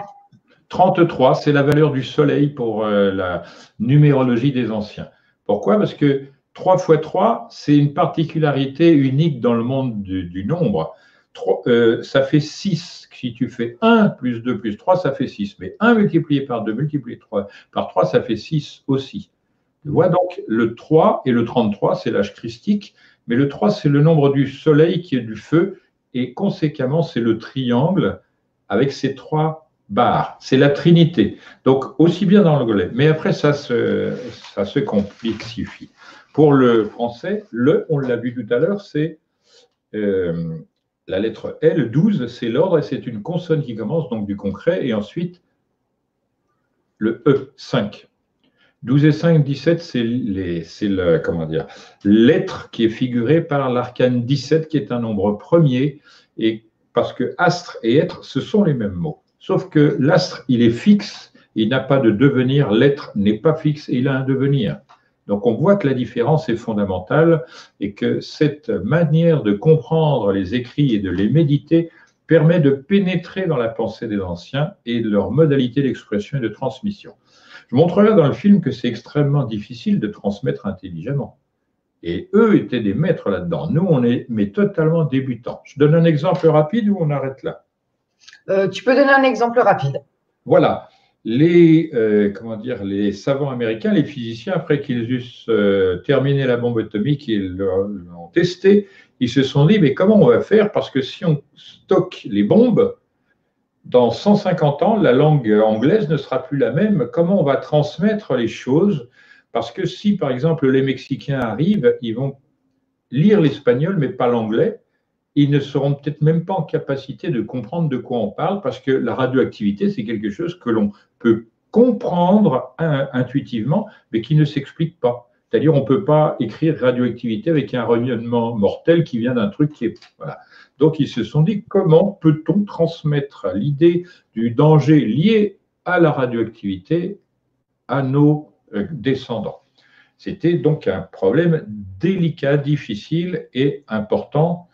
33, c'est la valeur du soleil pour la numérologie des anciens. Pourquoi? Parce que 3 x 3, c'est une particularité unique dans le monde du nombre. Ça fait 6. Si tu fais 1 plus 2 plus 3, ça fait 6. Mais 1 multiplié par 2 multiplié par 3, ça fait 6 aussi. Tu vois, donc le 3 et le 33, c'est l'âge christique. Mais le 3, c'est le nombre du soleil qui est du feu. Et conséquemment, c'est le triangle avec ses 3 barres. C'est la Trinité. Donc, aussi bien dans l'anglais. Mais après, ça se complexifie. Pour le français, on l'a vu tout à l'heure, c'est la lettre L, 12, c'est l'ordre et c'est une consonne qui commence, donc du concret, et ensuite le E, 5. 12 et 5, 17, c'est l'être qui est figuré par l'arcane 17, qui est un nombre premier, et parce que astre et être, ce sont les mêmes mots. Sauf que l'astre, il est fixe, il n'a pas de devenir, l'être n'est pas fixe, et il a un devenir. Donc on voit que la différence est fondamentale et que cette manière de comprendre les écrits et de les méditer permet de pénétrer dans la pensée des anciens et leur modalité d'expression et de transmission. Je montrerai dans le film que c'est extrêmement difficile de transmettre intelligemment. Et eux étaient des maîtres là-dedans. Nous, on est mais totalement débutants. Je donne un exemple rapide ou on arrête là? Tu peux donner un exemple rapide. Voilà. Les savants américains, les physiciens, après qu'ils eussent terminé la bombe atomique et l'ont testée, ils se sont dit, mais comment on va faire? Parce que si on stocke les bombes, dans 150 ans, la langue anglaise ne sera plus la même. Comment on va transmettre les choses? Parce que si, par exemple, les Mexicains arrivent, ils vont lire l'espagnol, mais pas l'anglais. Ils ne seront peut-être même pas en capacité de comprendre de quoi on parle, parce que la radioactivité, c'est quelque chose que l'on peut comprendre intuitivement, mais qui ne s'explique pas. C'est-à-dire, on ne peut pas écrire radioactivité avec un rayonnement mortel qui vient d'un truc qui est... Voilà. Donc, ils se sont dit, comment peut-on transmettre l'idée du danger lié à la radioactivité à nos descendants? C'était donc un problème délicat, difficile et important,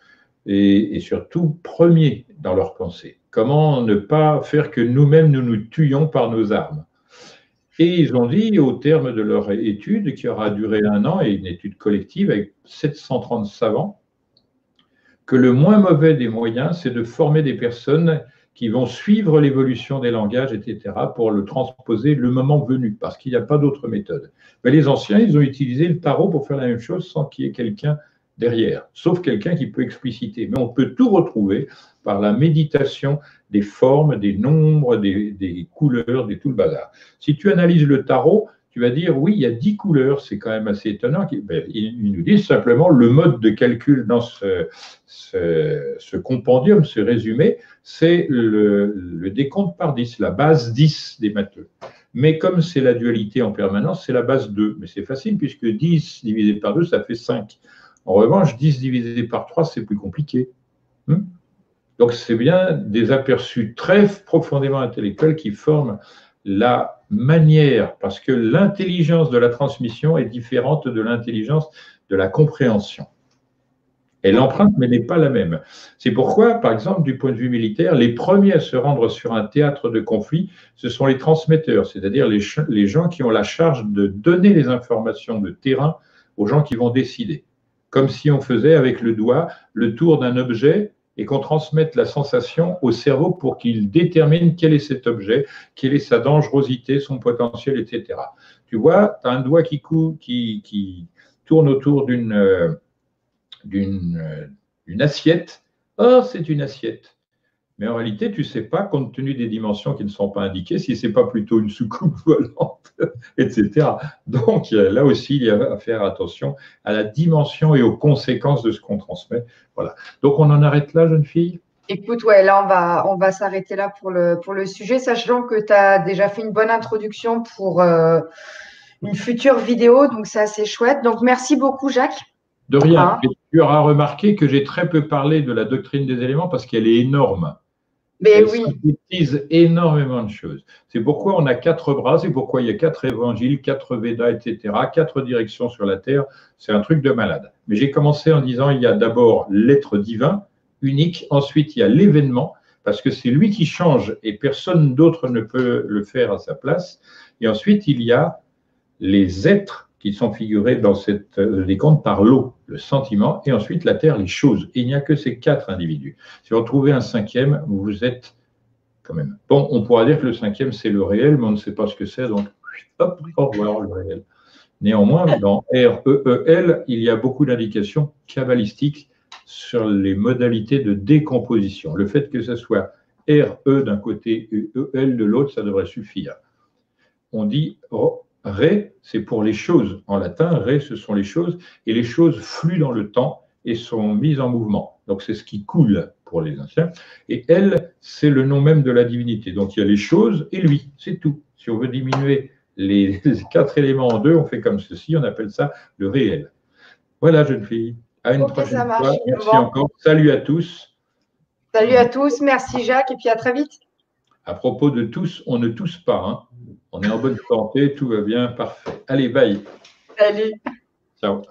et surtout premier dans leur pensée. Comment ne pas faire que nous-mêmes nous nous tuions par nos armes? Et ils ont dit, au terme de leur étude, qui aura duré 1 an, et une étude collective avec 730 savants, que le moins mauvais des moyens, c'est de former des personnes qui vont suivre l'évolution des langages, etc., pour le transposer le moment venu, parce qu'il n'y a pas d'autre méthode. Mais les anciens, ils ont utilisé le tarot pour faire la même chose sans qu'il y ait quelqu'un derrière, sauf quelqu'un qui peut expliciter. Mais on peut tout retrouver par la méditation des formes, des nombres, des couleurs, tout le bazar. Si tu analyses le tarot, tu vas dire, oui, il y a 10 couleurs, c'est quand même assez étonnant. Ils nous disent simplement le mode de calcul dans ce compendium, ce résumé, c'est le décompte par 10, la base 10 des matheux. Mais comme c'est la dualité en permanence, c'est la base 2. Mais c'est facile puisque 10 divisé par 2, ça fait 5. En revanche, 10 divisé par 3, c'est plus compliqué. Donc, c'est bien des aperçus très profondément intellectuels qui forment la manière, parce que l'intelligence de la transmission est différente de l'intelligence de la compréhension. Elle emprunte, mais n'est pas la même. C'est pourquoi, par exemple, du point de vue militaire, les premiers à se rendre sur un théâtre de conflit, ce sont les transmetteurs, c'est-à-dire les gens qui ont la charge de donner les informations de terrain aux gens qui vont décider. Comme si on faisait avec le doigt le tour d'un objet et qu'on transmette la sensation au cerveau pour qu'il détermine quel est cet objet, quelle est sa dangerosité, son potentiel, etc. Tu vois, tu as un doigt qui tourne autour d'une assiette. Oh, c'est une assiette. Mais en réalité, tu ne sais pas, compte tenu des dimensions qui ne sont pas indiquées, si ce n'est pas plutôt une soucoupe volante, etc. Donc, là aussi, il y a à faire attention à la dimension et aux conséquences de ce qu'on transmet. Voilà. Donc, on en arrête là, jeune fille? Écoute, ouais, là, on va s'arrêter là pour le sujet, sachant que tu as déjà fait une bonne introduction pour une future vidéo, donc c'est assez chouette. Donc, merci beaucoup, Jacques. De rien. Et tu auras remarqué que j'ai très peu parlé de la doctrine des éléments parce qu'elle est énorme. Elle synthétise énormément de choses. C'est pourquoi on a 4 bras, c'est pourquoi il y a 4 évangiles, 4 Védas, etc., 4 directions sur la Terre. C'est un truc de malade. Mais j'ai commencé en disant, il y a d'abord l'être divin, unique. Ensuite, il y a l'événement, parce que c'est lui qui change et personne d'autre ne peut le faire à sa place. Et ensuite, il y a les êtres qui sont figurés dans cette décompte par l'eau, le sentiment, et ensuite la terre, les choses. Et il n'y a que ces 4 individus. Si vous retrouvez un 5e, vous êtes quand même... Bon, on pourra dire que le 5e, c'est le réel, mais on ne sait pas ce que c'est, donc hop, au revoir le réel. Néanmoins, dans REEL, il y a beaucoup d'indications kabbalistiques sur les modalités de décomposition. Le fait que ce soit RE d'un côté et EL de l'autre, ça devrait suffire. On dit... Ré, c'est pour les choses. En latin, ré, ce sont les choses, et les choses fluent dans le temps et sont mises en mouvement. Donc, c'est ce qui coule pour les anciens. Et elle, c'est le nom même de la divinité. Donc, il y a les choses et lui, c'est tout. Si on veut diminuer les 4 éléments en 2, on fait comme ceci, on appelle ça le réel. Voilà, jeune fille. À une prochaine fois. Merci encore. Salut à tous. Salut à tous. Merci, Jacques, et puis à très vite. À propos de tous, on ne tousse pas, hein. On est en bonne santé, tout va bien, parfait. Allez, bye. Salut. Ciao.